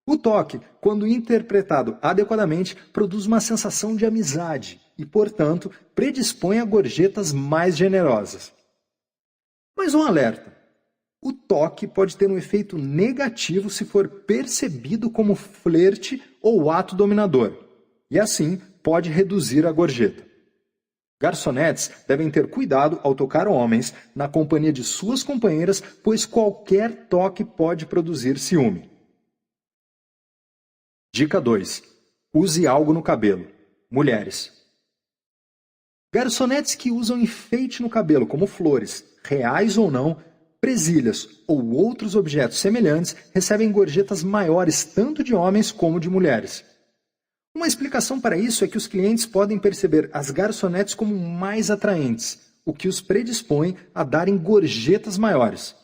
O toque, quando interpretado adequadamente, produz uma sensação de amizade e, portanto, predispõe a gorjetas mais generosas. Mas um alerta: o toque pode ter um efeito negativo se for percebido como flerte ou ato dominador, e assim pode reduzir a gorjeta. Garçonetes devem ter cuidado ao tocar homens na companhia de suas companheiras, pois qualquer toque pode produzir ciúme. Dica 2. Use algo no cabelo. Mulheres. Garçonetes que usam enfeite no cabelo, como flores, reais ou não, presilhas ou outros objetos semelhantes, recebem gorjetas maiores tanto de homens como de mulheres. Uma explicação para isso é que os clientes podem perceber as garçonetes como mais atraentes, o que os predispõe a darem gorjetas maiores.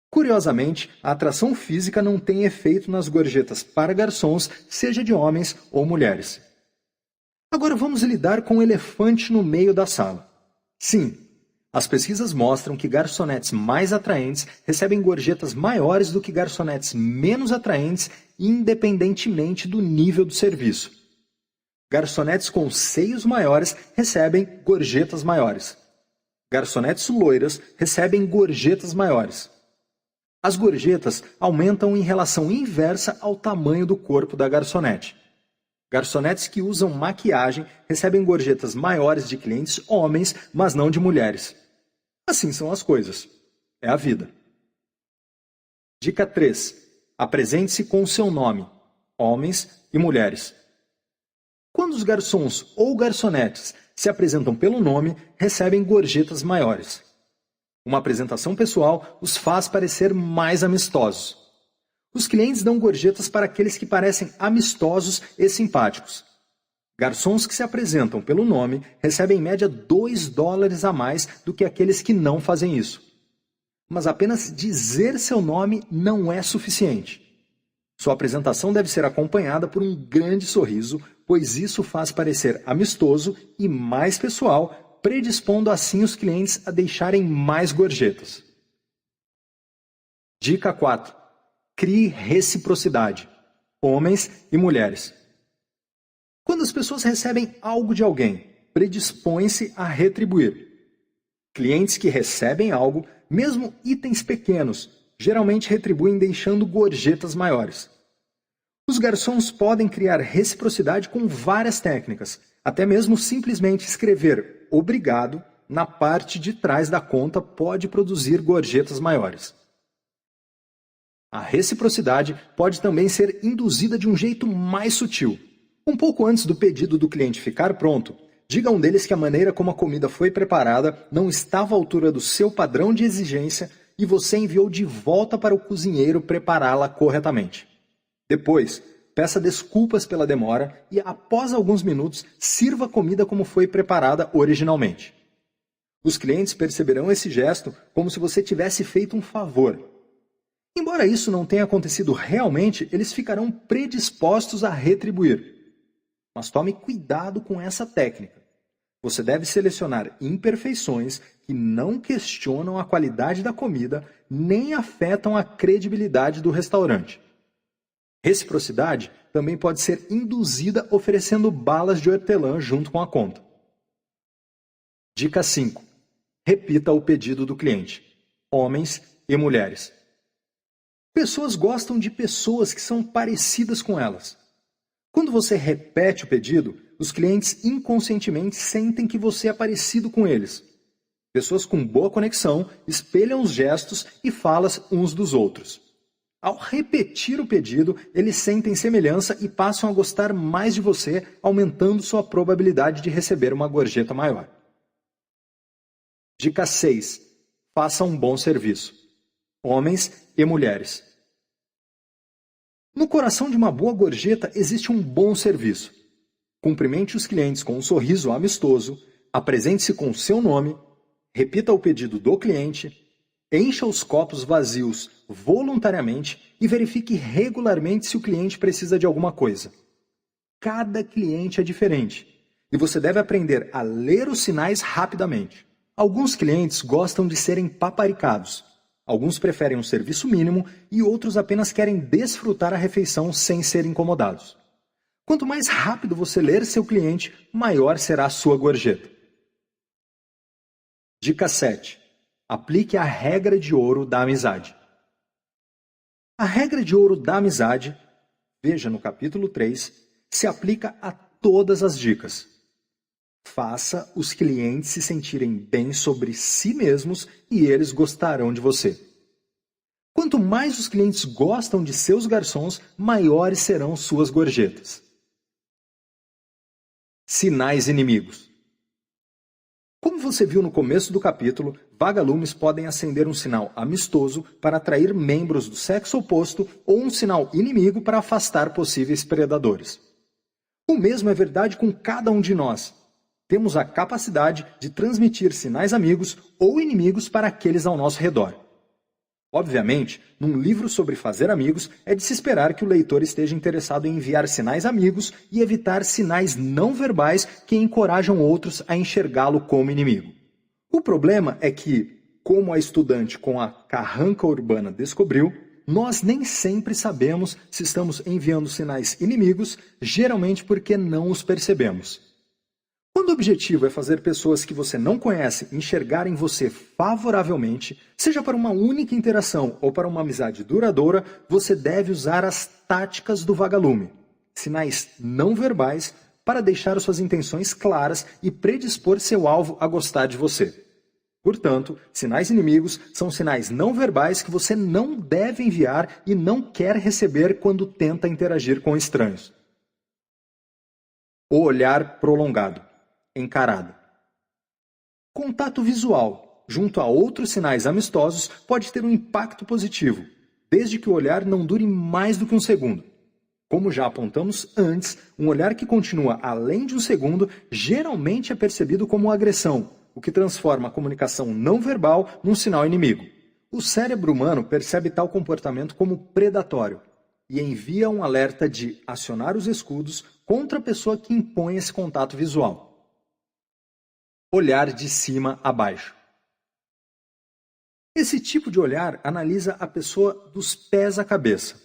Curiosamente, a atração física não tem efeito nas gorjetas para garçons, seja de homens ou mulheres. Agora vamos lidar com o elefante no meio da sala. Sim, as pesquisas mostram que garçonetes mais atraentes recebem gorjetas maiores do que garçonetes menos atraentes, independentemente do nível do serviço. Garçonetes com seios maiores recebem gorjetas maiores. Garçonetes loiras recebem gorjetas maiores. As gorjetas aumentam em relação inversa ao tamanho do corpo da garçonete. Garçonetes que usam maquiagem recebem gorjetas maiores de clientes homens, mas não de mulheres. Assim são as coisas. É a vida. Dica 3. Apresente-se com o seu nome. Homens e mulheres. Quando os garçons ou garçonetes se apresentam pelo nome, recebem gorjetas maiores. Uma apresentação pessoal os faz parecer mais amistosos. Os clientes dão gorjetas para aqueles que parecem amistosos e simpáticos. Garçons que se apresentam pelo nome recebem em média $2 a mais do que aqueles que não fazem isso. Mas apenas dizer seu nome não é suficiente. Sua apresentação deve ser acompanhada por um grande sorriso, pois isso faz parecer amistoso e mais pessoal, predispondo assim os clientes a deixarem mais gorjetas. Dica 4. Crie reciprocidade. Homens e mulheres. Quando as pessoas recebem algo de alguém, predispõem-se a retribuir. Clientes que recebem algo, mesmo itens pequenos, geralmente retribuem deixando gorjetas maiores. Os garçons podem criar reciprocidade com várias técnicas, até mesmo simplesmente escrever "obrigado" na parte de trás da conta pode produzir gorjetas maiores. A reciprocidade pode também ser induzida de um jeito mais sutil. Um pouco antes do pedido do cliente ficar pronto, diga a um deles que a maneira como a comida foi preparada não estava à altura do seu padrão de exigência e você enviou de volta para o cozinheiro prepará-la corretamente. Depois, peça desculpas pela demora e, após alguns minutos, sirva a comida como foi preparada originalmente. Os clientes perceberão esse gesto como se você tivesse feito um favor. Embora isso não tenha acontecido realmente, eles ficarão predispostos a retribuir. Mas tome cuidado com essa técnica. Você deve selecionar imperfeições que não questionam a qualidade da comida nem afetam a credibilidade do restaurante. Reciprocidade também pode ser induzida oferecendo balas de hortelã junto com a conta. Dica 5. Repita o pedido do cliente. Homens e mulheres. Pessoas gostam de pessoas que são parecidas com elas. Quando você repete o pedido, os clientes inconscientemente sentem que você é parecido com eles. Pessoas com boa conexão espelham os gestos e falas uns dos outros. Ao repetir o pedido, eles sentem semelhança e passam a gostar mais de você, aumentando sua probabilidade de receber uma gorjeta maior. Dica 6. Faça um bom serviço. Homens e mulheres. No coração de uma boa gorjeta existe um bom serviço. Cumprimente os clientes com um sorriso amistoso, apresente-se com seu nome, repita o pedido do cliente, encha os copos vazios voluntariamente e verifique regularmente se o cliente precisa de alguma coisa. Cada cliente é diferente e você deve aprender a ler os sinais rapidamente. Alguns clientes gostam de serem paparicados. Alguns preferem um serviço mínimo e outros apenas querem desfrutar a refeição sem ser incomodados. Quanto mais rápido você ler seu cliente, maior será a sua gorjeta. Dica 7. Aplique a regra de ouro da amizade. A regra de ouro da amizade, veja no capítulo 3, se aplica a todas as dicas. Faça os clientes se sentirem bem sobre si mesmos e eles gostarão de você. Quanto mais os clientes gostam de seus garçons, maiores serão suas gorjetas. Sinais inimigos. Como você viu no começo do capítulo, vagalumes podem acender um sinal amistoso para atrair membros do sexo oposto ou um sinal inimigo para afastar possíveis predadores. O mesmo é verdade com cada um de nós. Temos a capacidade de transmitir sinais amigos ou inimigos para aqueles ao nosso redor. Obviamente, num livro sobre fazer amigos, é de se esperar que o leitor esteja interessado em enviar sinais amigos e evitar sinais não verbais que encorajam outros a enxergá-lo como inimigo. O problema é que, como a estudante com a carranca urbana descobriu, nós nem sempre sabemos se estamos enviando sinais inimigos, geralmente porque não os percebemos. Quando o objetivo é fazer pessoas que você não conhece enxergarem você favoravelmente, seja para uma única interação ou para uma amizade duradoura, você deve usar as táticas do vagalume, sinais não verbais, para deixar suas intenções claras e predispor seu alvo a gostar de você. Portanto, sinais inimigos são sinais não verbais que você não deve enviar e não quer receber quando tenta interagir com estranhos. O olhar prolongado. Encarada. Contato visual, junto a outros sinais amistosos, pode ter um impacto positivo, desde que o olhar não dure mais do que um segundo. Como já apontamos antes, um olhar que continua além de um segundo geralmente é percebido como agressão, o que transforma a comunicação não verbal num sinal inimigo. O cérebro humano percebe tal comportamento como predatório e envia um alerta de acionar os escudos contra a pessoa que impõe esse contato visual. Olhar de cima a baixo. Esse tipo de olhar analisa a pessoa dos pés à cabeça.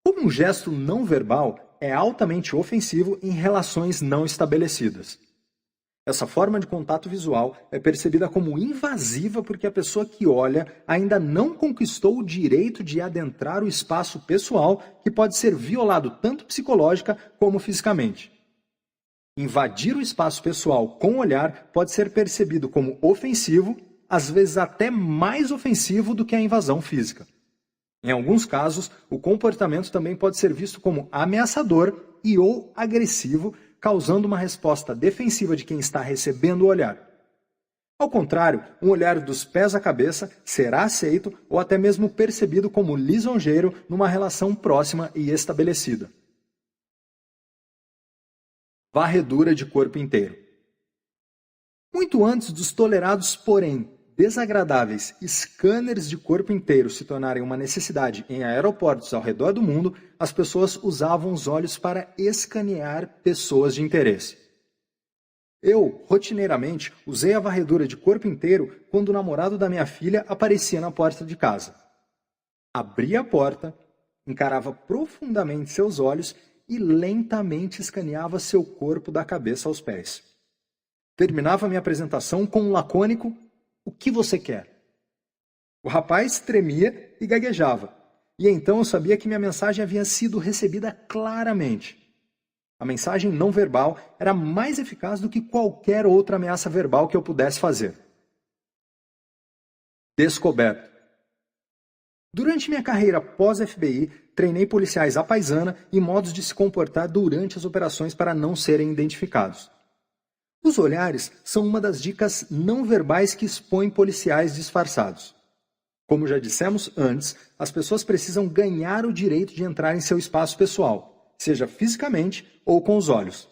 Como um gesto não verbal, é altamente ofensivo em relações não estabelecidas. Essa forma de contato visual é percebida como invasiva porque a pessoa que olha ainda não conquistou o direito de adentrar o espaço pessoal que pode ser violado tanto psicológica como fisicamente. Invadir o espaço pessoal com o olhar pode ser percebido como ofensivo, às vezes até mais ofensivo do que a invasão física. Em alguns casos, o comportamento também pode ser visto como ameaçador e ou agressivo, causando uma resposta defensiva de quem está recebendo o olhar. Ao contrário, um olhar dos pés à cabeça será aceito ou até mesmo percebido como lisonjeiro numa relação próxima e estabelecida. Varredura de corpo inteiro. Muito antes dos tolerados, porém desagradáveis scanners de corpo inteiro se tornarem uma necessidade em aeroportos ao redor do mundo, as pessoas usavam os olhos para escanear pessoas de interesse. Eu, rotineiramente, usei a varredura de corpo inteiro quando o namorado da minha filha aparecia na porta de casa. Abria a porta, encarava profundamente seus olhos e lentamente escaneava seu corpo da cabeça aos pés. Terminava minha apresentação com um lacônico: "O que você quer?" O rapaz tremia e gaguejava, e então eu sabia que minha mensagem havia sido recebida claramente. A mensagem não verbal era mais eficaz do que qualquer outra ameaça verbal que eu pudesse fazer. Descoberto. Durante minha carreira pós-FBI, treinei policiais à paisana e modos de se comportar durante as operações para não serem identificados. Os olhares são uma das dicas não verbais que expõem policiais disfarçados. Como já dissemos antes, as pessoas precisam ganhar o direito de entrar em seu espaço pessoal, seja fisicamente ou com os olhos.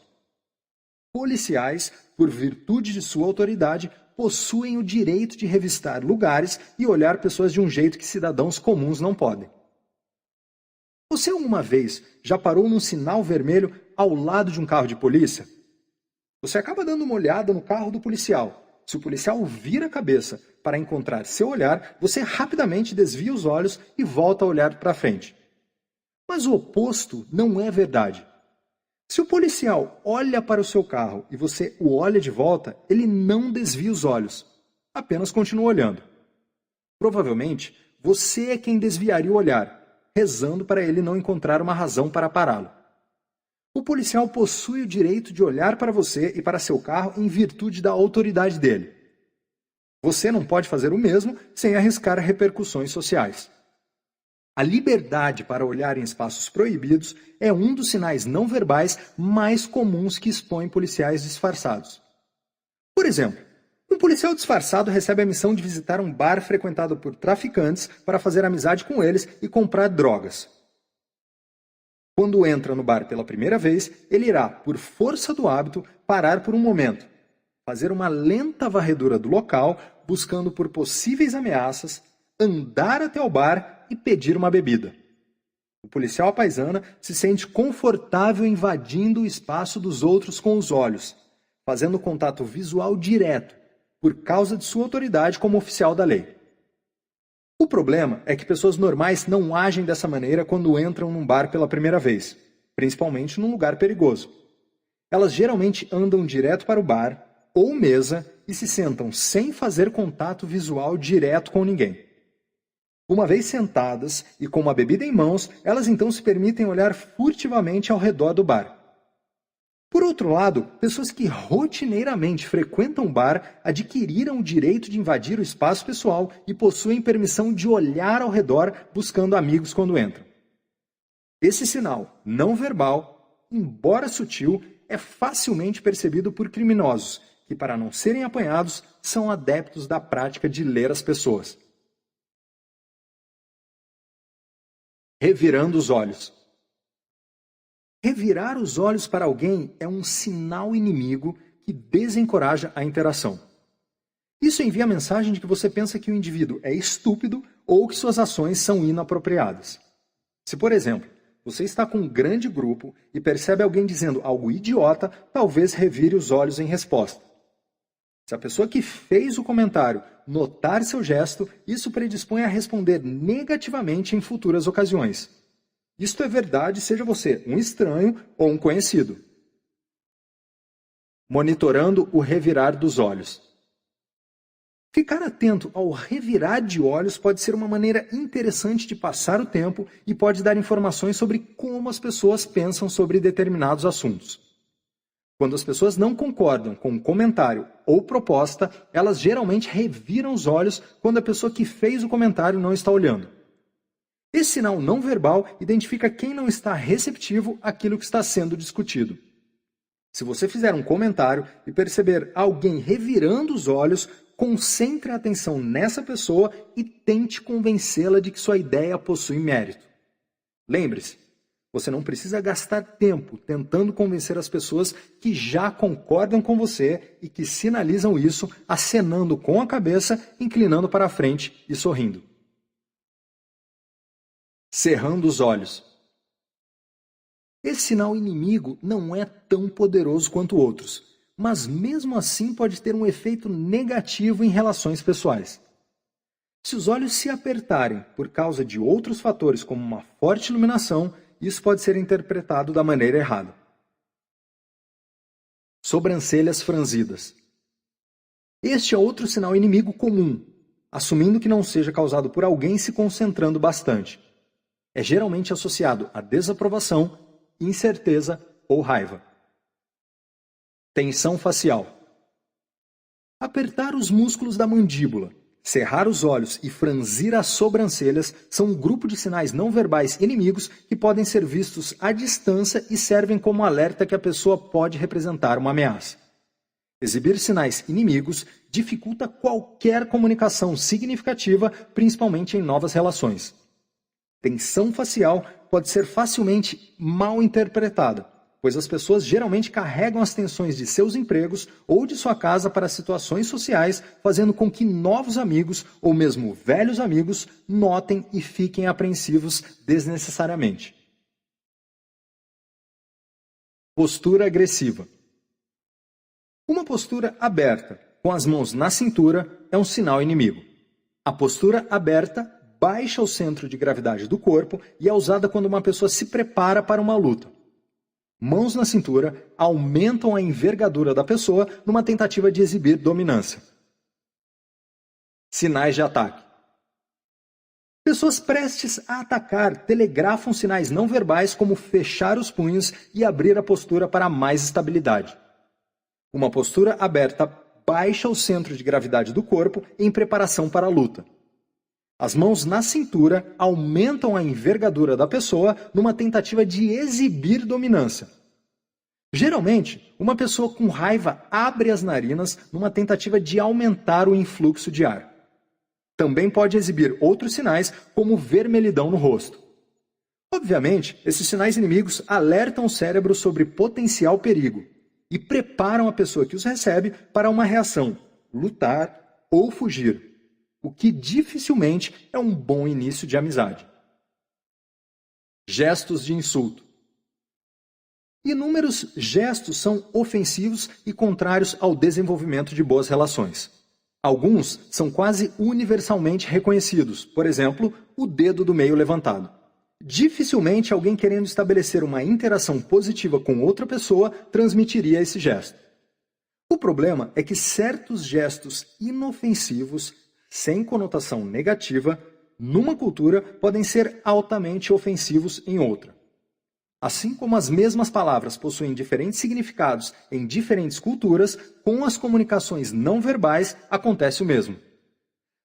Policiais, por virtude de sua autoridade, possuem o direito de revistar lugares e olhar pessoas de um jeito que cidadãos comuns não podem. Você alguma vez já parou num sinal vermelho ao lado de um carro de polícia? Você acaba dando uma olhada no carro do policial. Se o policial vira a cabeça para encontrar seu olhar, você rapidamente desvia os olhos e volta a olhar para frente. Mas o oposto não é verdade. Se o policial olha para o seu carro e você o olha de volta, ele não desvia os olhos, apenas continua olhando. Provavelmente, você é quem desviaria o olhar, rezando para ele não encontrar uma razão para pará-lo. O policial possui o direito de olhar para você e para seu carro em virtude da autoridade dele. Você não pode fazer o mesmo sem arriscar repercussões sociais. A liberdade para olhar em espaços proibidos é um dos sinais não verbais mais comuns que expõem policiais disfarçados. Por exemplo, um policial disfarçado recebe a missão de visitar um bar frequentado por traficantes para fazer amizade com eles e comprar drogas. Quando entra no bar pela primeira vez, ele irá, por força do hábito, parar por um momento, fazer uma lenta varredura do local, buscando por possíveis ameaças, andar até o bar e pedir uma bebida. O policial à paisana se sente confortável invadindo o espaço dos outros com os olhos, fazendo contato visual direto, por causa de sua autoridade como oficial da lei. O problema é que pessoas normais não agem dessa maneira quando entram num bar pela primeira vez, principalmente num lugar perigoso. Elas geralmente andam direto para o bar ou mesa e se sentam sem fazer contato visual direto com ninguém. Uma vez sentadas e com uma bebida em mãos, elas então se permitem olhar furtivamente ao redor do bar. Por outro lado, pessoas que rotineiramente frequentam o bar adquiriram o direito de invadir o espaço pessoal e possuem permissão de olhar ao redor buscando amigos quando entram. Esse sinal não verbal, embora sutil, é facilmente percebido por criminosos que, para não serem apanhados, são adeptos da prática de ler as pessoas. Revirando os olhos. Revirar os olhos para alguém é um sinal inimigo que desencoraja a interação. Isso envia a mensagem de que você pensa que o indivíduo é estúpido ou que suas ações são inapropriadas. Se, por exemplo, você está com um grande grupo e percebe alguém dizendo algo idiota, talvez revire os olhos em resposta. Se a pessoa que fez o comentário notar seu gesto, isso predispõe a responder negativamente em futuras ocasiões. Isto é verdade, seja você um estranho ou um conhecido. Monitorando o revirar dos olhos. Ficar atento ao revirar de olhos pode ser uma maneira interessante de passar o tempo e pode dar informações sobre como as pessoas pensam sobre determinados assuntos. Quando as pessoas não concordam com um comentário ou proposta, elas geralmente reviram os olhos quando a pessoa que fez o comentário não está olhando. Esse sinal não verbal identifica quem não está receptivo àquilo que está sendo discutido. Se você fizer um comentário e perceber alguém revirando os olhos, concentre a atenção nessa pessoa e tente convencê-la de que sua ideia possui mérito. Lembre-se, você não precisa gastar tempo tentando convencer as pessoas que já concordam com você e que sinalizam isso acenando com a cabeça, inclinando para a frente e sorrindo. Cerrando os olhos. Esse sinal inimigo não é tão poderoso quanto outros, mas mesmo assim pode ter um efeito negativo em relações pessoais. Se os olhos se apertarem por causa de outros fatores como uma forte iluminação, isso pode ser interpretado da maneira errada. Sobrancelhas franzidas. Este é outro sinal inimigo comum, assumindo que não seja causado por alguém se concentrando bastante. É geralmente associado à desaprovação, incerteza, ou raiva. Tensão facial. Apertar os músculos da mandíbula, cerrar os olhos e franzir as sobrancelhas são um grupo de sinais não verbais inimigos que podem ser vistos à distância e servem como alerta que a pessoa pode representar uma ameaça. Exibir sinais inimigos dificulta qualquer comunicação significativa, principalmente em novas relações. Tensão facial pode ser facilmente mal interpretada, pois as pessoas geralmente carregam as tensões de seus empregos ou de sua casa para situações sociais, fazendo com que novos amigos ou mesmo velhos amigos notem e fiquem apreensivos desnecessariamente. Postura agressiva. Uma postura aberta, com as mãos na cintura, é um sinal inimigo. A postura aberta baixa o centro de gravidade do corpo e é usada quando uma pessoa se prepara para uma luta. Mãos na cintura aumentam a envergadura da pessoa numa tentativa de exibir dominância. Sinais de ataque. Pessoas prestes a atacar telegrafam sinais não verbais como fechar os punhos e abrir a postura para mais estabilidade. Uma postura aberta baixa o centro de gravidade do corpo em preparação para a luta. As mãos na cintura aumentam a envergadura da pessoa numa tentativa de exibir dominância. Geralmente, uma pessoa com raiva abre as narinas numa tentativa de aumentar o influxo de ar. Também pode exibir outros sinais, como vermelhidão no rosto. Obviamente, esses sinais inimigos alertam o cérebro sobre potencial perigo e preparam a pessoa que os recebe para uma reação, lutar ou fugir, o que dificilmente é um bom início de amizade. Gestos de insulto. Inúmeros gestos são ofensivos e contrários ao desenvolvimento de boas relações. Alguns são quase universalmente reconhecidos, por exemplo, o dedo do meio levantado. Dificilmente alguém querendo estabelecer uma interação positiva com outra pessoa transmitiria esse gesto. O problema é que certos gestos inofensivos, sem conotação negativa, numa cultura podem ser altamente ofensivos em outra. Assim como as mesmas palavras possuem diferentes significados em diferentes culturas, com as comunicações não verbais acontece o mesmo.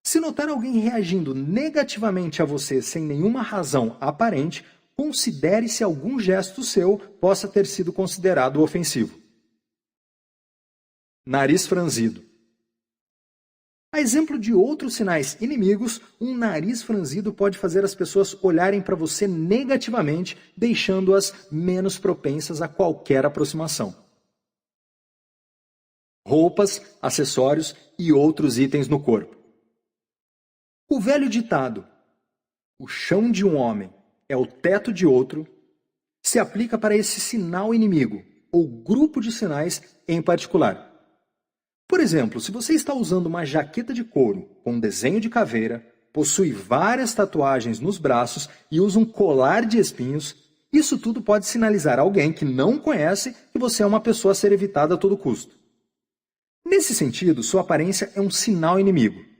Se notar alguém reagindo negativamente a você sem nenhuma razão aparente, considere se algum gesto seu possa ter sido considerado ofensivo. Nariz franzido. A exemplo de outros sinais inimigos, um nariz franzido pode fazer as pessoas olharem para você negativamente, deixando-as menos propensas a qualquer aproximação. Roupas, acessórios e outros itens no corpo. O velho ditado, o chão de um homem é o teto de outro, se aplica para esse sinal inimigo, ou grupo de sinais em particular. Por exemplo, se você está usando uma jaqueta de couro com desenho de caveira, possui várias tatuagens nos braços e usa um colar de espinhos, isso tudo pode sinalizar a alguém que não conhece que você é uma pessoa a ser evitada a todo custo. Nesse sentido, sua aparência é um sinal inimigo.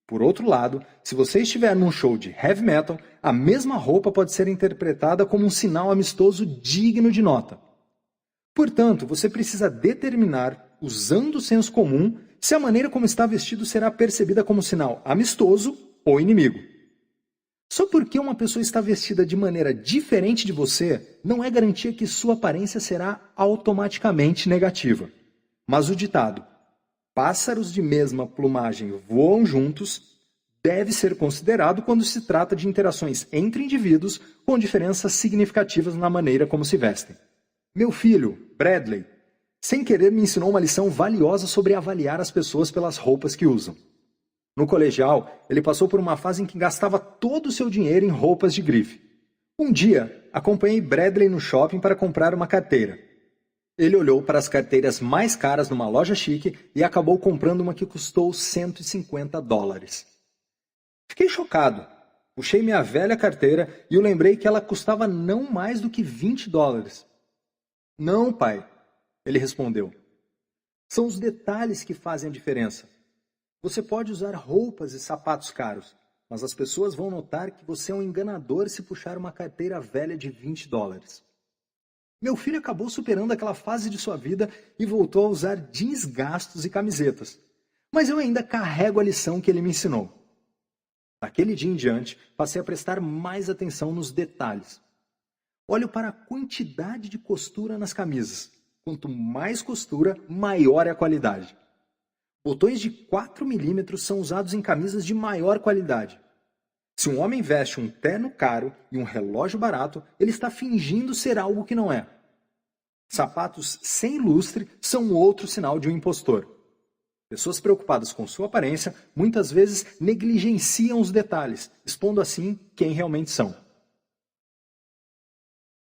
Por outro lado, se você estiver num show de heavy metal, a mesma roupa pode ser interpretada como um sinal amistoso digno de nota. Portanto, você precisa determinar, usando o senso comum, se a maneira como está vestido será percebida como sinal amistoso ou inimigo. Só porque uma pessoa está vestida de maneira diferente de você, não é garantia que sua aparência será automaticamente negativa. Mas o ditado "pássaros de mesma plumagem voam juntos" deve ser considerado quando se trata de interações entre indivíduos com diferenças significativas na maneira como se vestem. Meu filho, Bradley, sem querer me ensinou uma lição valiosa sobre avaliar as pessoas pelas roupas que usam. No colegial, ele passou por uma fase em que gastava todo o seu dinheiro em roupas de grife. Um dia, acompanhei Bradley no shopping para comprar uma carteira. Ele olhou para as carteiras mais caras numa loja chique e acabou comprando uma que custou $150. Fiquei chocado. Puxei minha velha carteira e eu lembrei que ela custava não mais do que $20. Não, pai, ele respondeu. São os detalhes que fazem a diferença. Você pode usar roupas e sapatos caros, mas as pessoas vão notar que você é um enganador se puxar uma carteira velha de $20. Meu filho acabou superando aquela fase de sua vida e voltou a usar jeans gastos e camisetas. Mas eu ainda carrego a lição que ele me ensinou. Daquele dia em diante, passei a prestar mais atenção nos detalhes. Olho para a quantidade de costura nas camisas. Quanto mais costura, maior é a qualidade. Botões de 4 milímetros são usados em camisas de maior qualidade. Se um homem veste um terno caro e um relógio barato, ele está fingindo ser algo que não é. Sapatos sem lustre são outro sinal de um impostor. Pessoas preocupadas com sua aparência muitas vezes negligenciam os detalhes, expondo assim quem realmente são.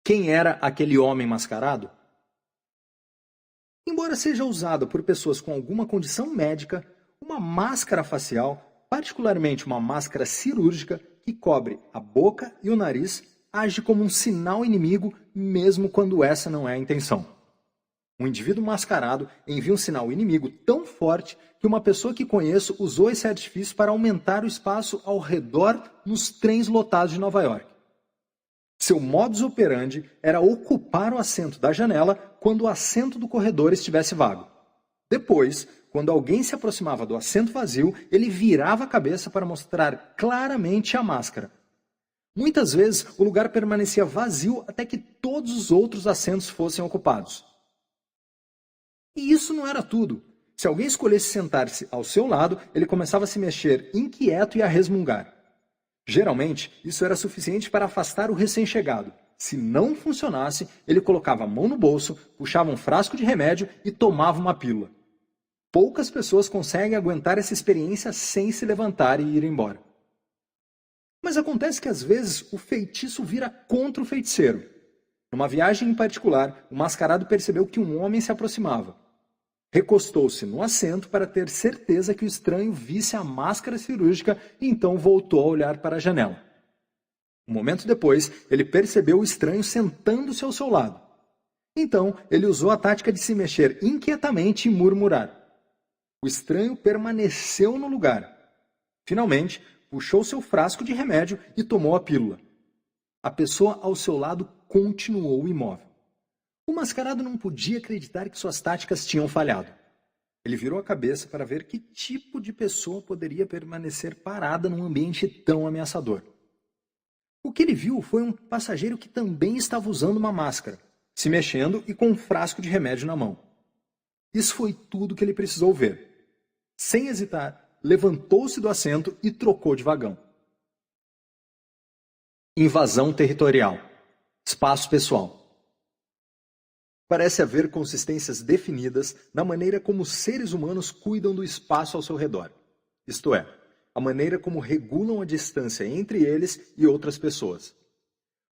Quem era aquele homem mascarado? Embora seja usada por pessoas com alguma condição médica, uma máscara facial, particularmente uma máscara cirúrgica que cobre a boca e o nariz, age como um sinal inimigo mesmo quando essa não é a intenção. Um indivíduo mascarado envia um sinal inimigo tão forte que uma pessoa que conheço usou esse artifício para aumentar o espaço ao redor nos trens lotados de Nova York. Seu modus operandi era ocupar o assento da janela quando o assento do corredor estivesse vago. Depois, quando alguém se aproximava do assento vazio, ele virava a cabeça para mostrar claramente a máscara. Muitas vezes, o lugar permanecia vazio até que todos os outros assentos fossem ocupados. E isso não era tudo. Se alguém escolhesse sentar-se ao seu lado, ele começava a se mexer inquieto e a resmungar. Geralmente, isso era suficiente para afastar o recém-chegado. Se não funcionasse, ele colocava a mão no bolso, puxava um frasco de remédio e tomava uma pílula. Poucas pessoas conseguem aguentar essa experiência sem se levantar e ir embora. Mas acontece que às vezes o feitiço vira contra o feiticeiro. Numa viagem em particular, o mascarado percebeu que um homem se aproximava. Recostou-se no assento para ter certeza que o estranho visse a máscara cirúrgica e então voltou a olhar para a janela. Um momento depois, ele percebeu o estranho sentando-se ao seu lado. Então, ele usou a tática de se mexer inquietamente e murmurar. O estranho permaneceu no lugar. Finalmente, puxou seu frasco de remédio e tomou a pílula. A pessoa ao seu lado continuou imóvel. O mascarado não podia acreditar que suas táticas tinham falhado. Ele virou a cabeça para ver que tipo de pessoa poderia permanecer parada num ambiente tão ameaçador. O que ele viu foi um passageiro que também estava usando uma máscara, se mexendo e com um frasco de remédio na mão. Isso foi tudo que ele precisou ver. Sem hesitar, levantou-se do assento e trocou de vagão. Invasão territorial. Espaço pessoal. Parece haver consistências definidas na maneira como os seres humanos cuidam do espaço ao seu redor. Isto é, a maneira como regulam a distância entre eles e outras pessoas.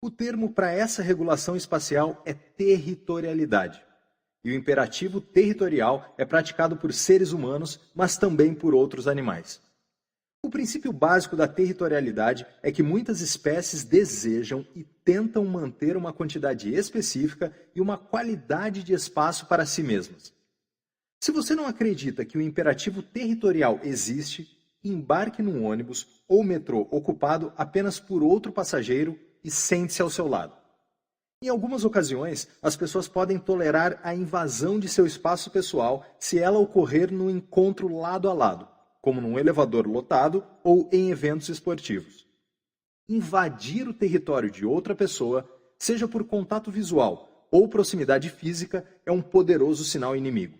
O termo para essa regulação espacial é territorialidade. E o imperativo territorial é praticado por seres humanos, mas também por outros animais. O princípio básico da territorialidade é que muitas espécies desejam e tentam manter uma quantidade específica e uma qualidade de espaço para si mesmas. Se você não acredita que o imperativo territorial existe, embarque num ônibus ou metrô ocupado apenas por outro passageiro e sente-se ao seu lado. Em algumas ocasiões, as pessoas podem tolerar a invasão de seu espaço pessoal se ela ocorrer num encontro lado a lado, como num elevador lotado ou em eventos esportivos. Invadir o território de outra pessoa, seja por contato visual ou proximidade física, é um poderoso sinal inimigo.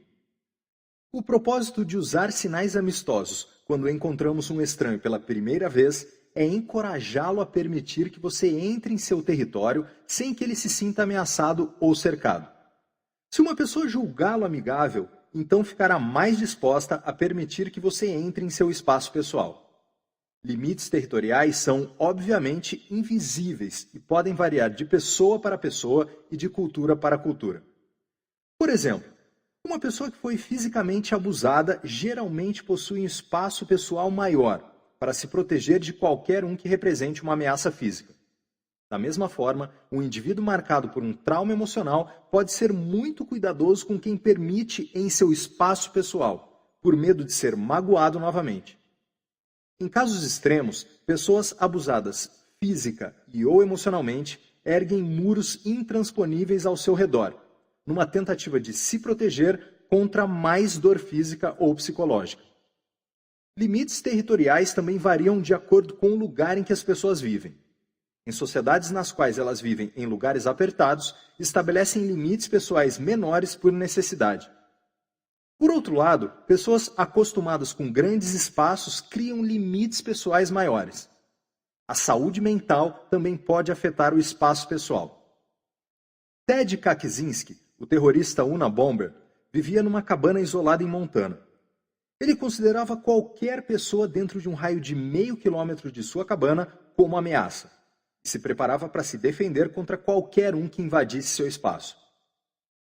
O propósito de usar sinais amistosos quando encontramos um estranho pela primeira vez é encorajá-lo a permitir que você entre em seu território sem que ele se sinta ameaçado ou cercado. Se uma pessoa julgá-lo amigável, então ficará mais disposta a permitir que você entre em seu espaço pessoal. Limites territoriais são, obviamente, invisíveis e podem variar de pessoa para pessoa e de cultura para cultura. Por exemplo, uma pessoa que foi fisicamente abusada geralmente possui um espaço pessoal maior para se proteger de qualquer um que represente uma ameaça física. Da mesma forma, um indivíduo marcado por um trauma emocional pode ser muito cuidadoso com quem permite em seu espaço pessoal, por medo de ser magoado novamente. Em casos extremos, pessoas abusadas física e ou emocionalmente erguem muros intransponíveis ao seu redor, numa tentativa de se proteger contra mais dor física ou psicológica. Limites territoriais também variam de acordo com o lugar em que as pessoas vivem. Em sociedades nas quais elas vivem em lugares apertados, estabelecem limites pessoais menores por necessidade. Por outro lado, pessoas acostumadas com grandes espaços criam limites pessoais maiores. A saúde mental também pode afetar o espaço pessoal. Ted Kaczynski, o terrorista Unabomber, vivia numa cabana isolada em Montana. Ele considerava qualquer pessoa dentro de um raio de meio quilômetro de sua cabana como ameaça, e se preparava para se defender contra qualquer um que invadisse seu espaço.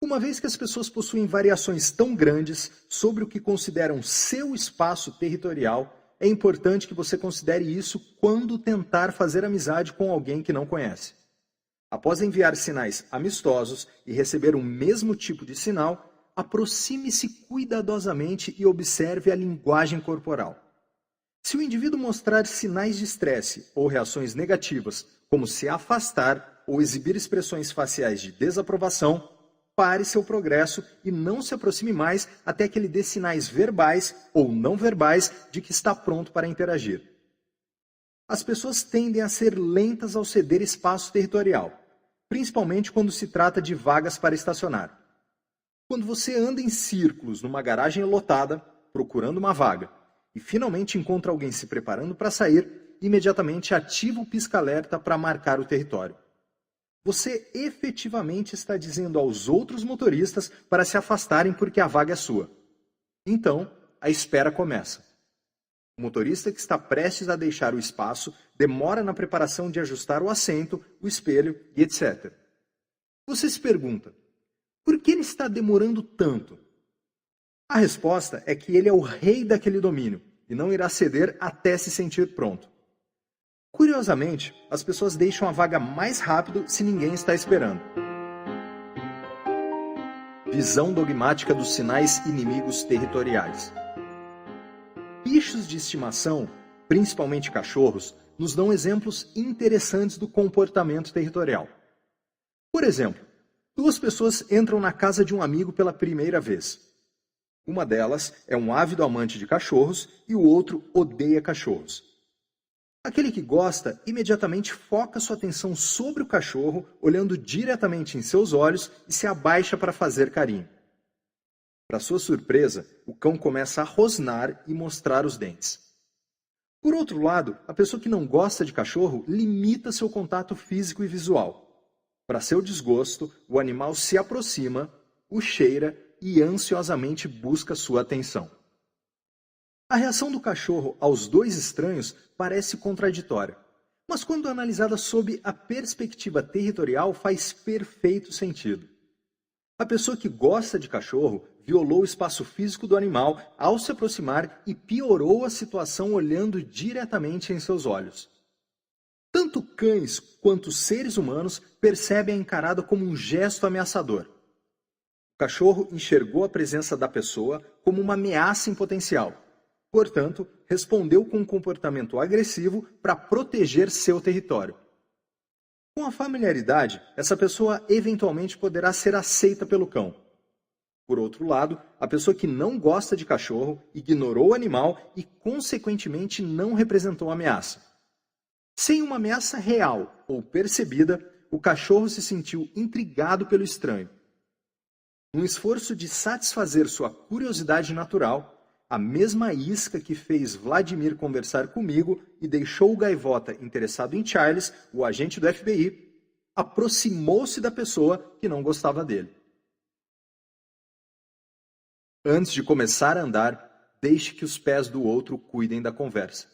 Uma vez que as pessoas possuem variações tão grandes sobre o que consideram seu espaço territorial, é importante que você considere isso quando tentar fazer amizade com alguém que não conhece. Após enviar sinais amistosos e receber o mesmo tipo de sinal, aproxime-se cuidadosamente e observe a linguagem corporal. Se o indivíduo mostrar sinais de estresse ou reações negativas, como se afastar ou exibir expressões faciais de desaprovação, pare seu progresso e não se aproxime mais até que ele dê sinais verbais ou não verbais de que está pronto para interagir. As pessoas tendem a ser lentas ao ceder espaço territorial, principalmente quando se trata de vagas para estacionar. Quando você anda em círculos numa garagem lotada, procurando uma vaga, e finalmente encontra alguém se preparando para sair, imediatamente ativa o pisca-alerta para marcar o território. Você efetivamente está dizendo aos outros motoristas para se afastarem porque a vaga é sua. Então, a espera começa. O motorista que está prestes a deixar o espaço demora na preparação de ajustar o assento, o espelho e etc. Você se pergunta, por que ele está demorando tanto? A resposta é que ele é o rei daquele domínio e não irá ceder até se sentir pronto. Curiosamente, as pessoas deixam a vaga mais rápido se ninguém está esperando. Visão dogmática dos sinais inimigos territoriais. Bichos de estimação, principalmente cachorros, nos dão exemplos interessantes do comportamento territorial. Por exemplo, duas pessoas entram na casa de um amigo pela primeira vez. Uma delas é um ávido amante de cachorros e o outro odeia cachorros. Aquele que gosta imediatamente foca sua atenção sobre o cachorro, olhando diretamente em seus olhos e se abaixa para fazer carinho. Para sua surpresa, o cão começa a rosnar e mostrar os dentes. Por outro lado, a pessoa que não gosta de cachorro limita seu contato físico e visual. Para seu desgosto, o animal se aproxima, o cheira e ansiosamente busca sua atenção. A reação do cachorro aos dois estranhos parece contraditória, mas quando analisada sob a perspectiva territorial faz perfeito sentido. A pessoa que gosta de cachorro violou o espaço físico do animal ao se aproximar e piorou a situação olhando diretamente em seus olhos. Tanto cães quanto seres humanos percebem a encarada como um gesto ameaçador. O cachorro enxergou a presença da pessoa como uma ameaça em potencial. Portanto, respondeu com um comportamento agressivo para proteger seu território. Com a familiaridade, essa pessoa eventualmente poderá ser aceita pelo cão. Por outro lado, a pessoa que não gosta de cachorro ignorou o animal e, consequentemente, não representou a ameaça. Sem uma ameaça real ou percebida, o cachorro se sentiu intrigado pelo estranho. Num esforço de satisfazer sua curiosidade natural, a mesma isca que fez Vladimir conversar comigo e deixou o gaivota interessado em Charles, o agente do FBI, aproximou-se da pessoa que não gostava dele. Antes de começar a andar, deixe que os pés do outro cuidem da conversa.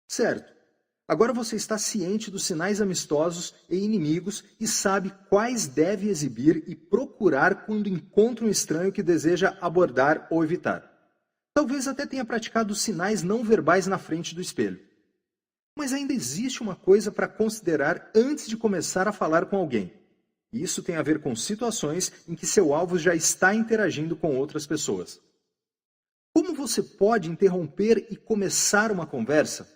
Certo. Agora você está ciente dos sinais amistosos e inimigos e sabe quais deve exibir e procurar quando encontra um estranho que deseja abordar ou evitar. Talvez até tenha praticado os sinais não verbais na frente do espelho. Mas ainda existe uma coisa para considerar antes de começar a falar com alguém. E isso tem a ver com situações em que seu alvo já está interagindo com outras pessoas. Como você pode interromper e começar uma conversa?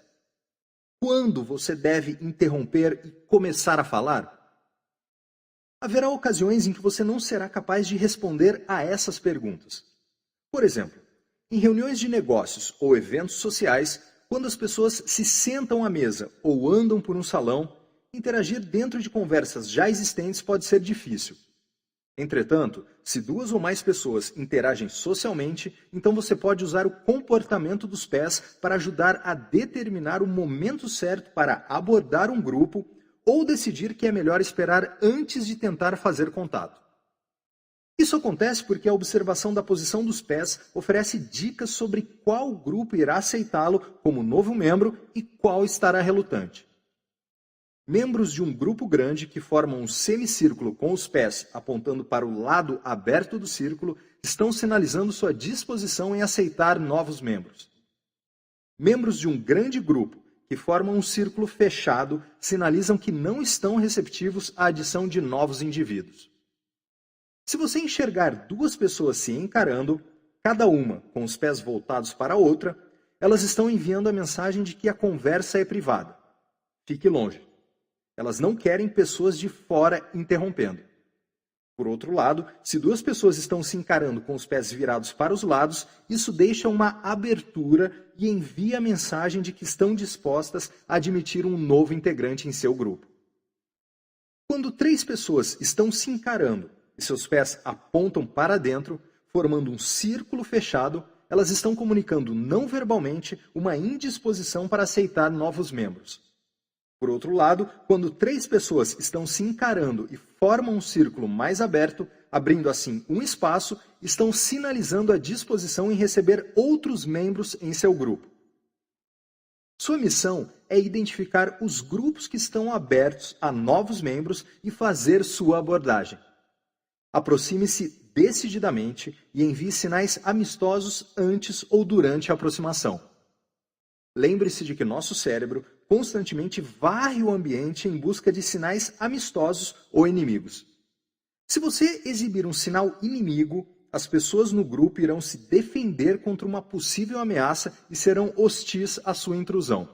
quando você deve interromper e começar a falar? Haverá ocasiões em que você não será capaz de responder a essas perguntas. Por exemplo, em reuniões de negócios ou eventos sociais, quando as pessoas se sentam à mesa ou andam por um salão, interagir dentro de conversas já existentes pode ser difícil. Entretanto, se duas ou mais pessoas interagem socialmente, então você pode usar o comportamento dos pés para ajudar a determinar o momento certo para abordar um grupo ou decidir que é melhor esperar antes de tentar fazer contato. Isso acontece porque a observação da posição dos pés oferece dicas sobre qual grupo irá aceitá-lo como novo membro e qual estará relutante. Membros de um grupo grande que formam um semicírculo com os pés apontando para o lado aberto do círculo estão sinalizando sua disposição em aceitar novos membros. Membros de um grande grupo que formam um círculo fechado sinalizam que não estão receptivos à adição de novos indivíduos. Se você enxergar duas pessoas se encarando, cada uma com os pés voltados para a outra, elas estão enviando a mensagem de que a conversa é privada. Fique longe. Elas não querem pessoas de fora interrompendo. Por outro lado, se duas pessoas estão se encarando com os pés virados para os lados, isso deixa uma abertura e envia a mensagem de que estão dispostas a admitir um novo integrante em seu grupo. Quando 3 pessoas estão se encarando e seus pés apontam para dentro, formando um círculo fechado, elas estão comunicando não verbalmente uma indisposição para aceitar novos membros. Por outro lado, quando 3 pessoas estão se encarando e formam um círculo mais aberto, abrindo assim um espaço, estão sinalizando a disposição em receber outros membros em seu grupo. Sua missão é identificar os grupos que estão abertos a novos membros e fazer sua abordagem. Aproxime-se decididamente e envie sinais amistosos antes ou durante a aproximação. Lembre-se de que nosso cérebro constantemente varre o ambiente em busca de sinais amistosos ou inimigos. Se você exibir um sinal inimigo, as pessoas no grupo irão se defender contra uma possível ameaça e serão hostis à sua intrusão.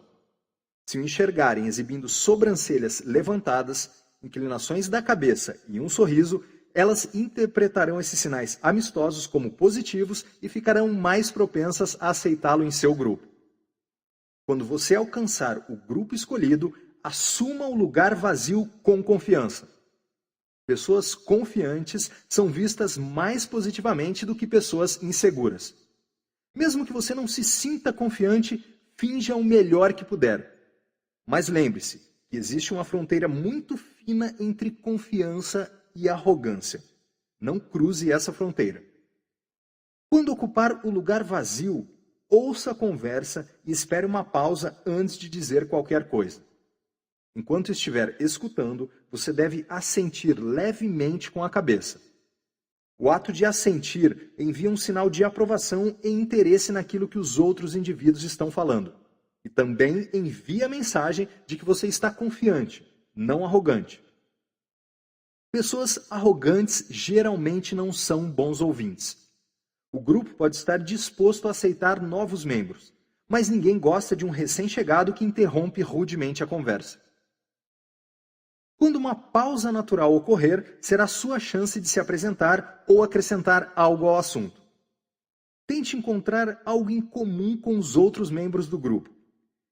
Se o enxergarem exibindo sobrancelhas levantadas, inclinações da cabeça e um sorriso, elas interpretarão esses sinais amistosos como positivos e ficarão mais propensas a aceitá-lo em seu grupo. Quando você alcançar o grupo escolhido, assuma o lugar vazio com confiança. Pessoas confiantes são vistas mais positivamente do que pessoas inseguras. Mesmo que você não se sinta confiante, finja o melhor que puder. Mas lembre-se que existe uma fronteira muito fina entre confiança e arrogância. Não cruze essa fronteira. Quando ocupar o lugar vazio, ouça a conversa e espere uma pausa antes de dizer qualquer coisa. Enquanto estiver escutando, você deve assentir levemente com a cabeça. O ato de assentir envia um sinal de aprovação e interesse naquilo que os outros indivíduos estão falando. E também envia a mensagem de que você está confiante, não arrogante. Pessoas arrogantes geralmente não são bons ouvintes. O grupo pode estar disposto a aceitar novos membros, mas ninguém gosta de um recém-chegado que interrompe rudemente a conversa. Quando uma pausa natural ocorrer, será sua chance de se apresentar ou acrescentar algo ao assunto. Tente encontrar algo em comum com os outros membros do grupo.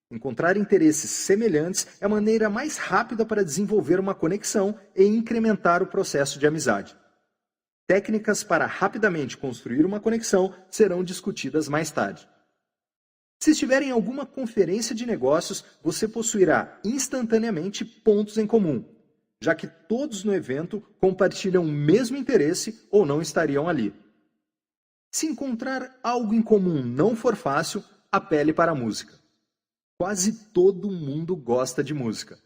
Encontrar interesses semelhantes é a maneira mais rápida para desenvolver uma conexão e incrementar o processo de amizade. Técnicas para rapidamente construir uma conexão serão discutidas mais tarde. Se estiver em alguma conferência de negócios, você possuirá instantaneamente pontos em comum, já que todos no evento compartilham o mesmo interesse ou não estariam ali. Se encontrar algo em comum não for fácil, apele para a música. Quase todo mundo gosta de música.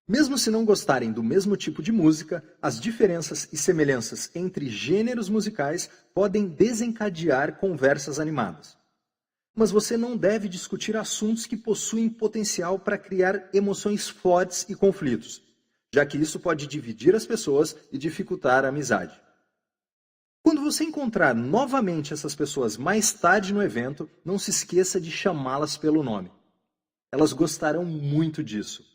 Mesmo se não gostarem do mesmo tipo de música, as diferenças e semelhanças entre gêneros musicais podem desencadear conversas animadas. Mas você não deve discutir assuntos que possuem potencial para criar emoções fortes e conflitos, já que isso pode dividir as pessoas e dificultar a amizade. Quando você encontrar novamente essas pessoas mais tarde no evento, não se esqueça de chamá-las pelo nome. Elas gostarão muito disso.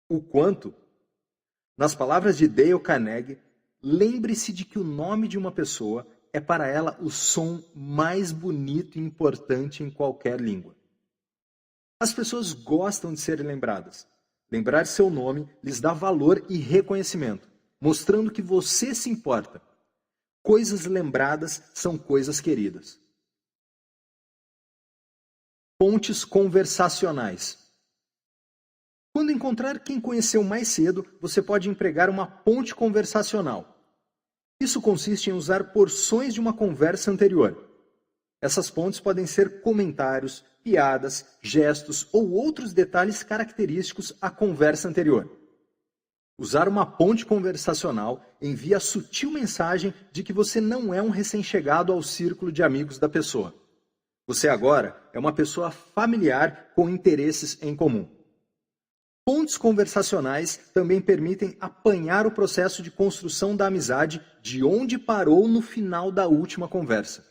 O quanto? Nas palavras de Dale Carnegie, lembre-se de que o nome de uma pessoa é para ela o som mais bonito e importante em qualquer língua. As pessoas gostam de serem lembradas. Lembrar seu nome lhes dá valor e reconhecimento, mostrando que você se importa. Coisas lembradas são coisas queridas. Pontes conversacionais. Quando encontrar quem conheceu mais cedo, você pode empregar uma ponte conversacional. Isso consiste em usar porções de uma conversa anterior. Essas pontes podem ser comentários, piadas, gestos ou outros detalhes característicos à conversa anterior. Usar uma ponte conversacional envia a sutil mensagem de que você não é um recém-chegado ao círculo de amigos da pessoa. Você agora é uma pessoa familiar com interesses em comum. Pontes conversacionais também permitem apanhar o processo de construção da amizade de onde parou no final da última conversa.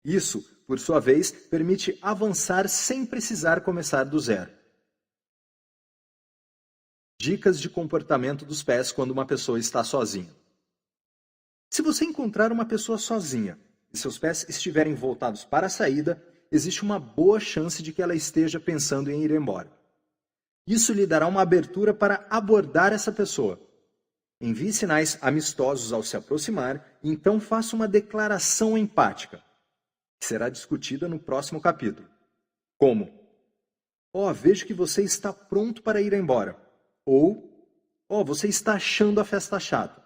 Isso, por sua vez, permite avançar sem precisar começar do zero. Dicas de comportamento dos pés quando uma pessoa está sozinha. Se você encontrar uma pessoa sozinha e seus pés estiverem voltados para a saída, existe uma boa chance de que ela esteja pensando em ir embora. Isso lhe dará uma abertura para abordar essa pessoa. Envie sinais amistosos ao se aproximar e então faça uma declaração empática, que será discutida no próximo capítulo. Como: vejo que você está pronto para ir embora. Ou, você está achando a festa chata.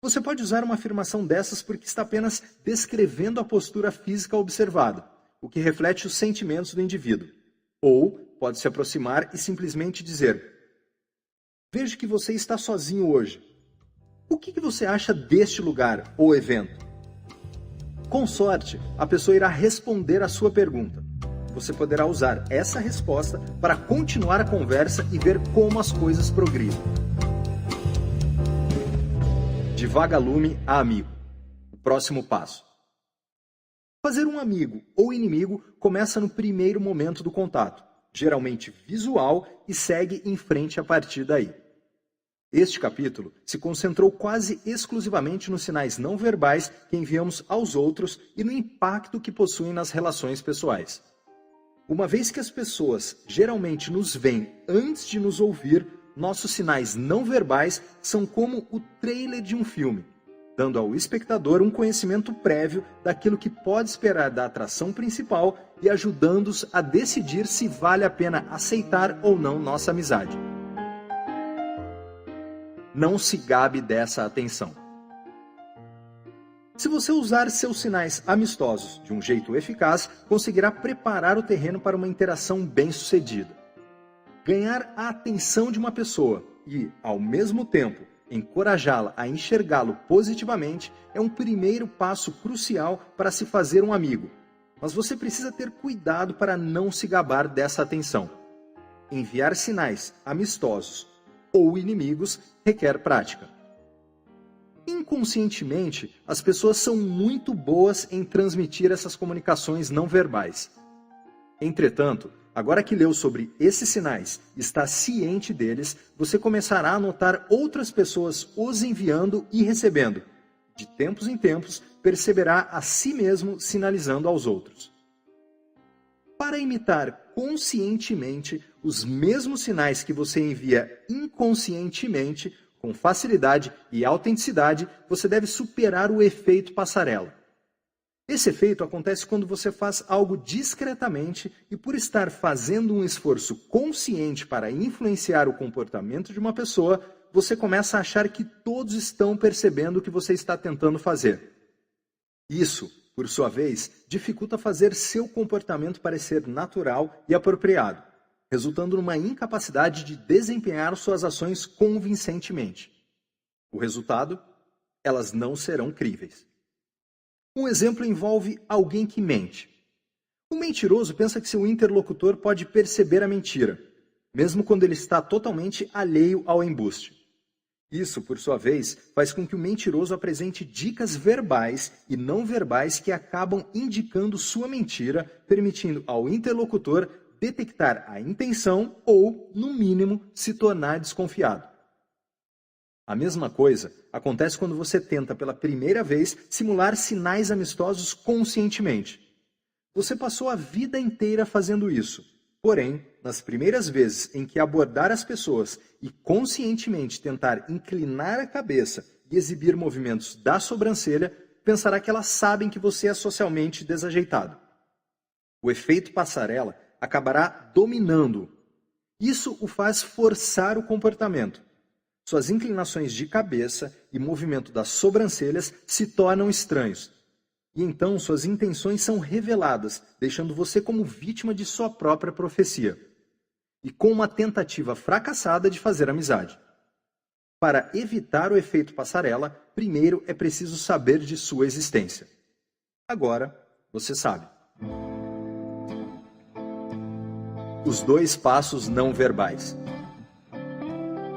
Você pode usar uma afirmação dessas porque está apenas descrevendo a postura física observada, o que reflete os sentimentos do indivíduo. Ou pode se aproximar e simplesmente dizer: vejo que você está sozinho hoje. O que você acha deste lugar ou evento? Com sorte, a pessoa irá responder à sua pergunta. Você poderá usar essa resposta para continuar a conversa e ver como as coisas progridem. De vagalume a amigo. O próximo passo. Fazer um amigo ou inimigo começa no primeiro momento do contato, geralmente visual, e segue em frente a partir daí. Este capítulo se concentrou quase exclusivamente nos sinais não verbais que enviamos aos outros e no impacto que possuem nas relações pessoais. Uma vez que as pessoas geralmente nos veem antes de nos ouvir, nossos sinais não verbais são como o trailer de um filme, dando ao espectador um conhecimento prévio daquilo que pode esperar da atração principal e ajudando-os a decidir se vale a pena aceitar ou não nossa amizade. Não se gabe dessa atenção. Se você usar seus sinais amistosos de um jeito eficaz, conseguirá preparar o terreno para uma interação bem-sucedida. Ganhar a atenção de uma pessoa e, ao mesmo tempo, encorajá-la a enxergá-lo positivamente é um primeiro passo crucial para se fazer um amigo. Mas você precisa ter cuidado para não se gabar dessa atenção. Enviar sinais amistosos ou inimigos requer prática. Inconscientemente, as pessoas são muito boas em transmitir essas comunicações não verbais. Entretanto, agora que leu sobre esses sinais e está ciente deles, você começará a notar outras pessoas os enviando e recebendo. De tempos em tempos, perceberá a si mesmo sinalizando aos outros. Para imitar conscientemente os mesmos sinais que você envia inconscientemente, com facilidade e autenticidade, você deve superar o efeito passarela. Esse efeito acontece quando você faz algo discretamente e, por estar fazendo um esforço consciente para influenciar o comportamento de uma pessoa, você começa a achar que todos estão percebendo o que você está tentando fazer. Isso, por sua vez, dificulta fazer seu comportamento parecer natural e apropriado, resultando numa incapacidade de desempenhar suas ações convincentemente. O resultado? Elas não serão críveis. Um exemplo envolve alguém que mente. O mentiroso pensa que seu interlocutor pode perceber a mentira, mesmo quando ele está totalmente alheio ao embuste. Isso, por sua vez, faz com que o mentiroso apresente dicas verbais e não verbais que acabam indicando sua mentira, permitindo ao interlocutor detectar a intenção ou, no mínimo, se tornar desconfiado. A mesma coisa acontece quando você tenta pela primeira vez simular sinais amistosos conscientemente. Você passou a vida inteira fazendo isso, porém, nas primeiras vezes em que abordar as pessoas e conscientemente tentar inclinar a cabeça e exibir movimentos da sobrancelha, pensará que elas sabem que você é socialmente desajeitado. O efeito passarela acabará dominando-o. Isso o faz forçar o comportamento. Suas inclinações de cabeça e movimento das sobrancelhas se tornam estranhos. E então suas intenções são reveladas, deixando você como vítima de sua própria profecia. E com uma tentativa fracassada de fazer amizade. Para evitar o efeito passarela, primeiro é preciso saber de sua existência. Agora, você sabe. Os 2 passos não verbais.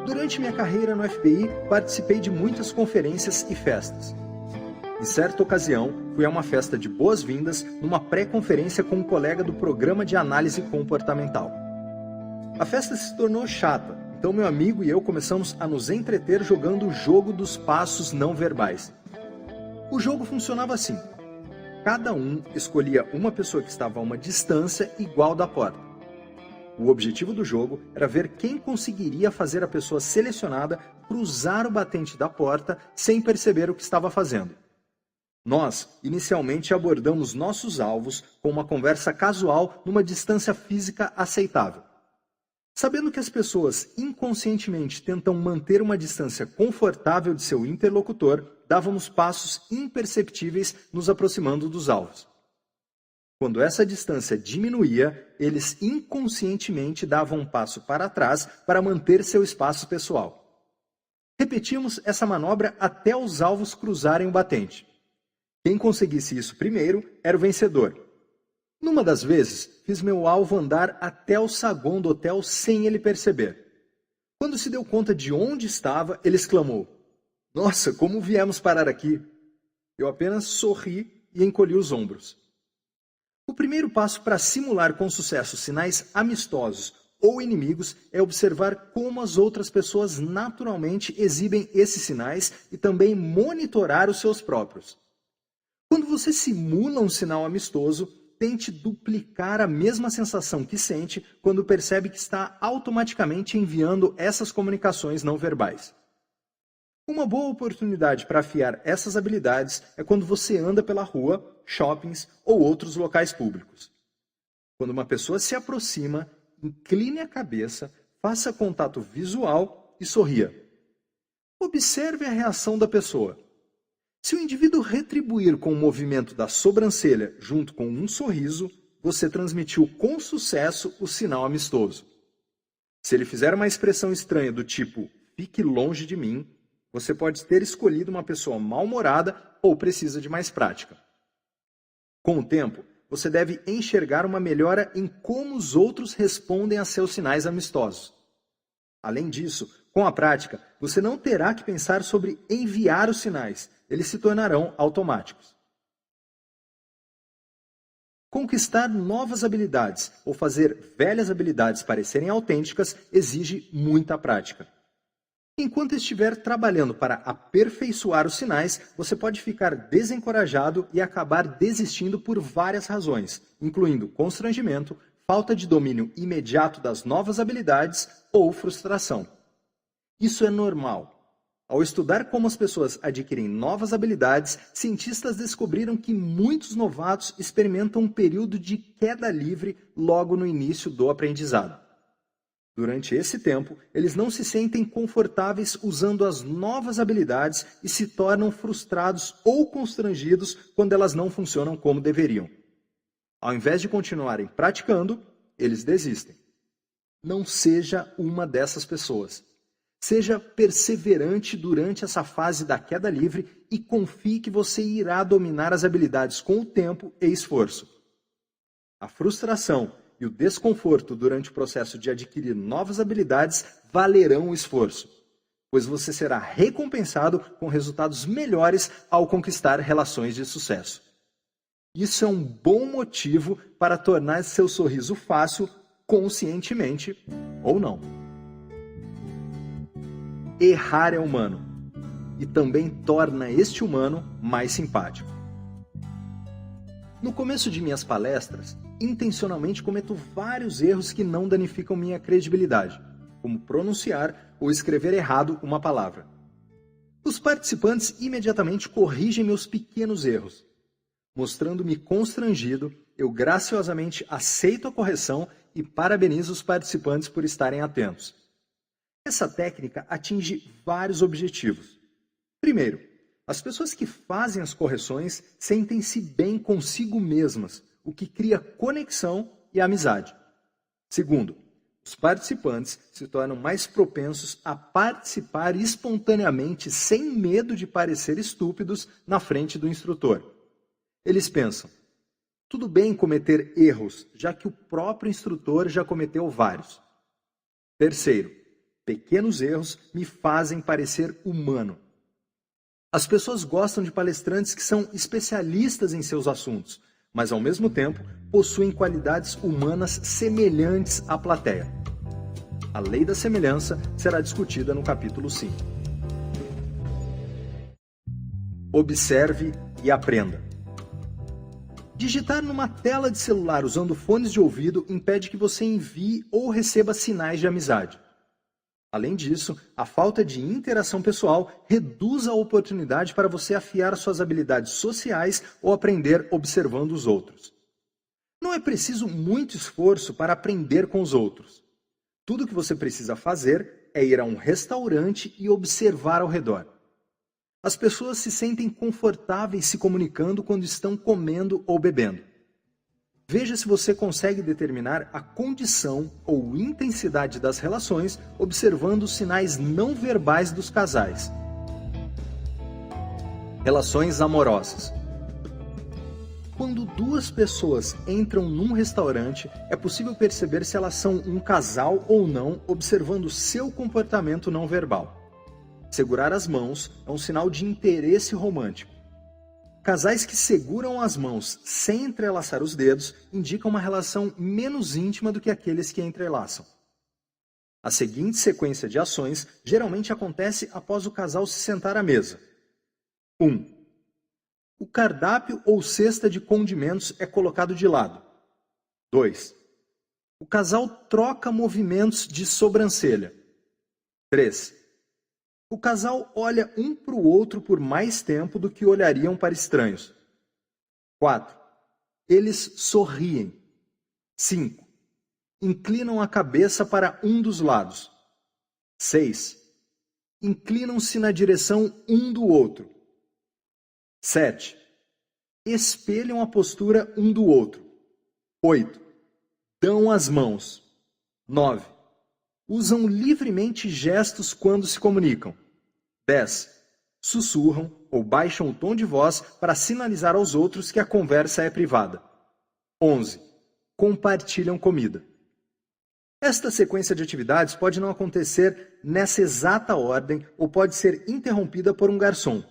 Durante minha carreira no FBI, participei de muitas conferências e festas. Em certa ocasião, fui a uma festa de boas-vindas numa pré-conferência com um colega do programa de análise comportamental. A festa se tornou chata, então meu amigo e eu começamos a nos entreter jogando o jogo dos passos não verbais. O jogo funcionava assim. Cada um escolhia uma pessoa que estava a uma distância igual da porta. O objetivo do jogo era ver quem conseguiria fazer a pessoa selecionada cruzar o batente da porta sem perceber o que estava fazendo. Nós, inicialmente, abordamos nossos alvos com uma conversa casual numa distância física aceitável. Sabendo que as pessoas inconscientemente tentam manter uma distância confortável de seu interlocutor, dávamos passos imperceptíveis nos aproximando dos alvos. Quando essa distância diminuía, eles inconscientemente davam um passo para trás para manter seu espaço pessoal. Repetimos essa manobra até os alvos cruzarem o batente. Quem conseguisse isso primeiro era o vencedor. Numa das vezes, fiz meu alvo andar até o saguão do hotel sem ele perceber. Quando se deu conta de onde estava, ele exclamou: "Nossa, como viemos parar aqui?" Eu apenas sorri e encolhi os ombros. O primeiro passo para simular com sucesso sinais amistosos ou inimigos é observar como as outras pessoas naturalmente exibem esses sinais e também monitorar os seus próprios. Quando você simula um sinal amistoso, tente duplicar a mesma sensação que sente quando percebe que está automaticamente enviando essas comunicações não verbais. Uma boa oportunidade para afiar essas habilidades é quando você anda pela rua, shoppings ou outros locais públicos. Quando uma pessoa se aproxima, incline a cabeça, faça contato visual e sorria. Observe a reação da pessoa. Se o indivíduo retribuir com o movimento da sobrancelha junto com um sorriso, você transmitiu com sucesso o sinal amistoso. Se ele fizer uma expressão estranha do tipo "fique longe de mim", você pode ter escolhido uma pessoa mal-humorada ou precisa de mais prática. Com o tempo, você deve enxergar uma melhora em como os outros respondem a seus sinais amistosos. Além disso, com a prática, você não terá que pensar sobre enviar os sinais, eles se tornarão automáticos. Conquistar novas habilidades ou fazer velhas habilidades parecerem autênticas exige muita prática. Enquanto estiver trabalhando para aperfeiçoar os sinais, você pode ficar desencorajado e acabar desistindo por várias razões, incluindo constrangimento, falta de domínio imediato das novas habilidades ou frustração. Isso é normal. Ao estudar como as pessoas adquirem novas habilidades, cientistas descobriram que muitos novatos experimentam um período de queda livre logo no início do aprendizado. Durante esse tempo, eles não se sentem confortáveis usando as novas habilidades e se tornam frustrados ou constrangidos quando elas não funcionam como deveriam. Ao invés de continuarem praticando, eles desistem. Não seja uma dessas pessoas. Seja perseverante durante essa fase da queda livre e confie que você irá dominar as habilidades com o tempo e esforço. A frustração e o desconforto durante o processo de adquirir novas habilidades valerão o esforço, pois você será recompensado com resultados melhores ao conquistar relações de sucesso. Isso é um bom motivo para tornar seu sorriso fácil conscientemente ou não. Errar é humano e também torna este humano mais simpático. No começo de minhas palestras, intencionalmente cometo vários erros que não danificam minha credibilidade, como pronunciar ou escrever errado uma palavra. Os participantes imediatamente corrigem meus pequenos erros. Mostrando-me constrangido, eu graciosamente aceito a correção e parabenizo os participantes por estarem atentos. Essa técnica atinge vários objetivos. Primeiro, as pessoas que fazem as correções sentem-se bem consigo mesmas, o que cria conexão e amizade. Segundo, os participantes se tornam mais propensos a participar espontaneamente sem medo de parecer estúpidos na frente do instrutor. Eles pensam, tudo bem cometer erros, já que o próprio instrutor já cometeu vários. Terceiro, pequenos erros me fazem parecer humano. As pessoas gostam de palestrantes que são especialistas em seus assuntos, mas ao mesmo tempo possuem qualidades humanas semelhantes à plateia. A lei da semelhança será discutida no capítulo 5. Observe e aprenda. Digitar numa tela de celular usando fones de ouvido impede que você envie ou receba sinais de amizade. Além disso, a falta de interação pessoal reduz a oportunidade para você afiar suas habilidades sociais ou aprender observando os outros. Não é preciso muito esforço para aprender com os outros. Tudo o que você precisa fazer é ir a um restaurante e observar ao redor. As pessoas se sentem confortáveis se comunicando quando estão comendo ou bebendo. Veja se você consegue determinar a condição ou intensidade das relações observando os sinais não verbais dos casais. Relações amorosas. Quando duas pessoas entram num restaurante, é possível perceber se elas são um casal ou não observando seu comportamento não verbal. Segurar as mãos é um sinal de interesse romântico. Casais que seguram as mãos sem entrelaçar os dedos indicam uma relação menos íntima do que aqueles que entrelaçam. A seguinte sequência de ações geralmente acontece após o casal se sentar à mesa. 1. O cardápio ou cesta de condimentos é colocado de lado. 2. O casal troca movimentos de sobrancelha. 3. O casal olha um para o outro por mais tempo do que olhariam para estranhos. 4. Eles sorriem. 5. Inclinam a cabeça para um dos lados. 6. Inclinam-se na direção um do outro. 7. Espelham a postura um do outro. 8. Dão as mãos. 9. Usam livremente gestos quando se comunicam. 10. Sussurram ou baixam o tom de voz para sinalizar aos outros que a conversa é privada. 11. Compartilham comida. Esta sequência de atividades pode não acontecer nessa exata ordem ou pode ser interrompida por um garçom,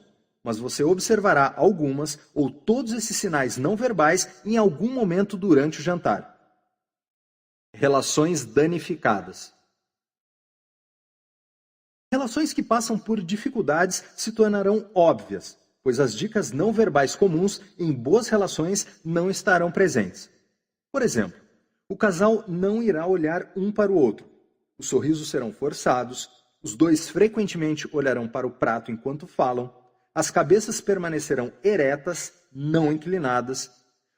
mas você observará algumas ou todos esses sinais não verbais em algum momento durante o jantar. Relações danificadas. Relações que passam por dificuldades se tornarão óbvias, pois as dicas não verbais comuns em boas relações não estarão presentes. Por exemplo, o casal não irá olhar um para o outro. Os sorrisos serão forçados, os dois frequentemente olharão para o prato enquanto falam, as cabeças permanecerão eretas, não inclinadas,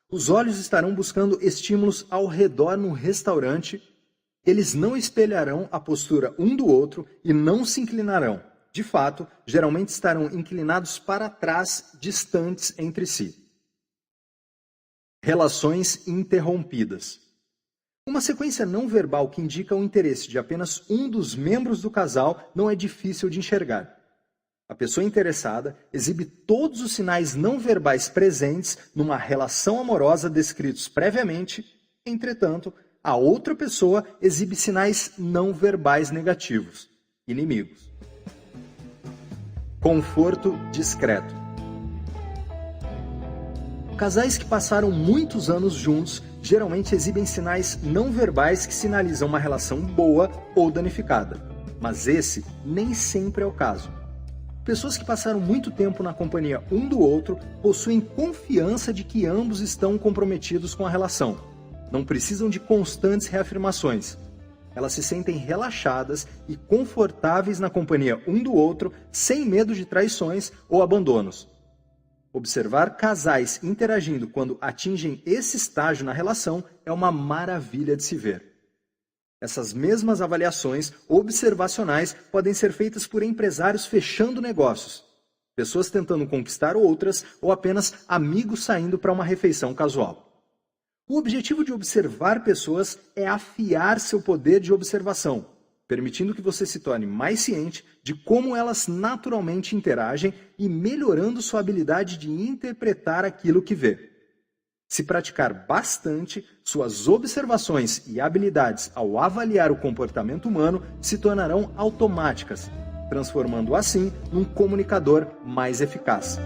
os olhos estarão buscando estímulos ao redor no restaurante. Eles não espelharão a postura um do outro e não se inclinarão. De fato, geralmente estarão inclinados para trás, distantes entre si. Relações interrompidas. Uma sequência não verbal que indica o interesse de apenas um dos membros do casal não é difícil de enxergar. A pessoa interessada exibe todos os sinais não verbais presentes numa relação amorosa descritos previamente, entretanto, a outra pessoa exibe sinais não verbais negativos, inimigos. Conforto discreto. Casais que passaram muitos anos juntos geralmente exibem sinais não verbais que sinalizam uma relação boa ou danificada, mas esse nem sempre é o caso. Pessoas que passaram muito tempo na companhia um do outro possuem confiança de que ambos estão comprometidos com a relação. Não precisam de constantes reafirmações. Elas se sentem relaxadas e confortáveis na companhia um do outro, sem medo de traições ou abandonos. Observar casais interagindo quando atingem esse estágio na relação é uma maravilha de se ver. Essas mesmas avaliações observacionais podem ser feitas por empresários fechando negócios, pessoas tentando conquistar outras ou apenas amigos saindo para uma refeição casual. O objetivo de observar pessoas é afiar seu poder de observação, permitindo que você se torne mais ciente de como elas naturalmente interagem e melhorando sua habilidade de interpretar aquilo que vê. Se praticar bastante, suas observações e habilidades ao avaliar o comportamento humano se tornarão automáticas, transformando assim num comunicador mais eficaz.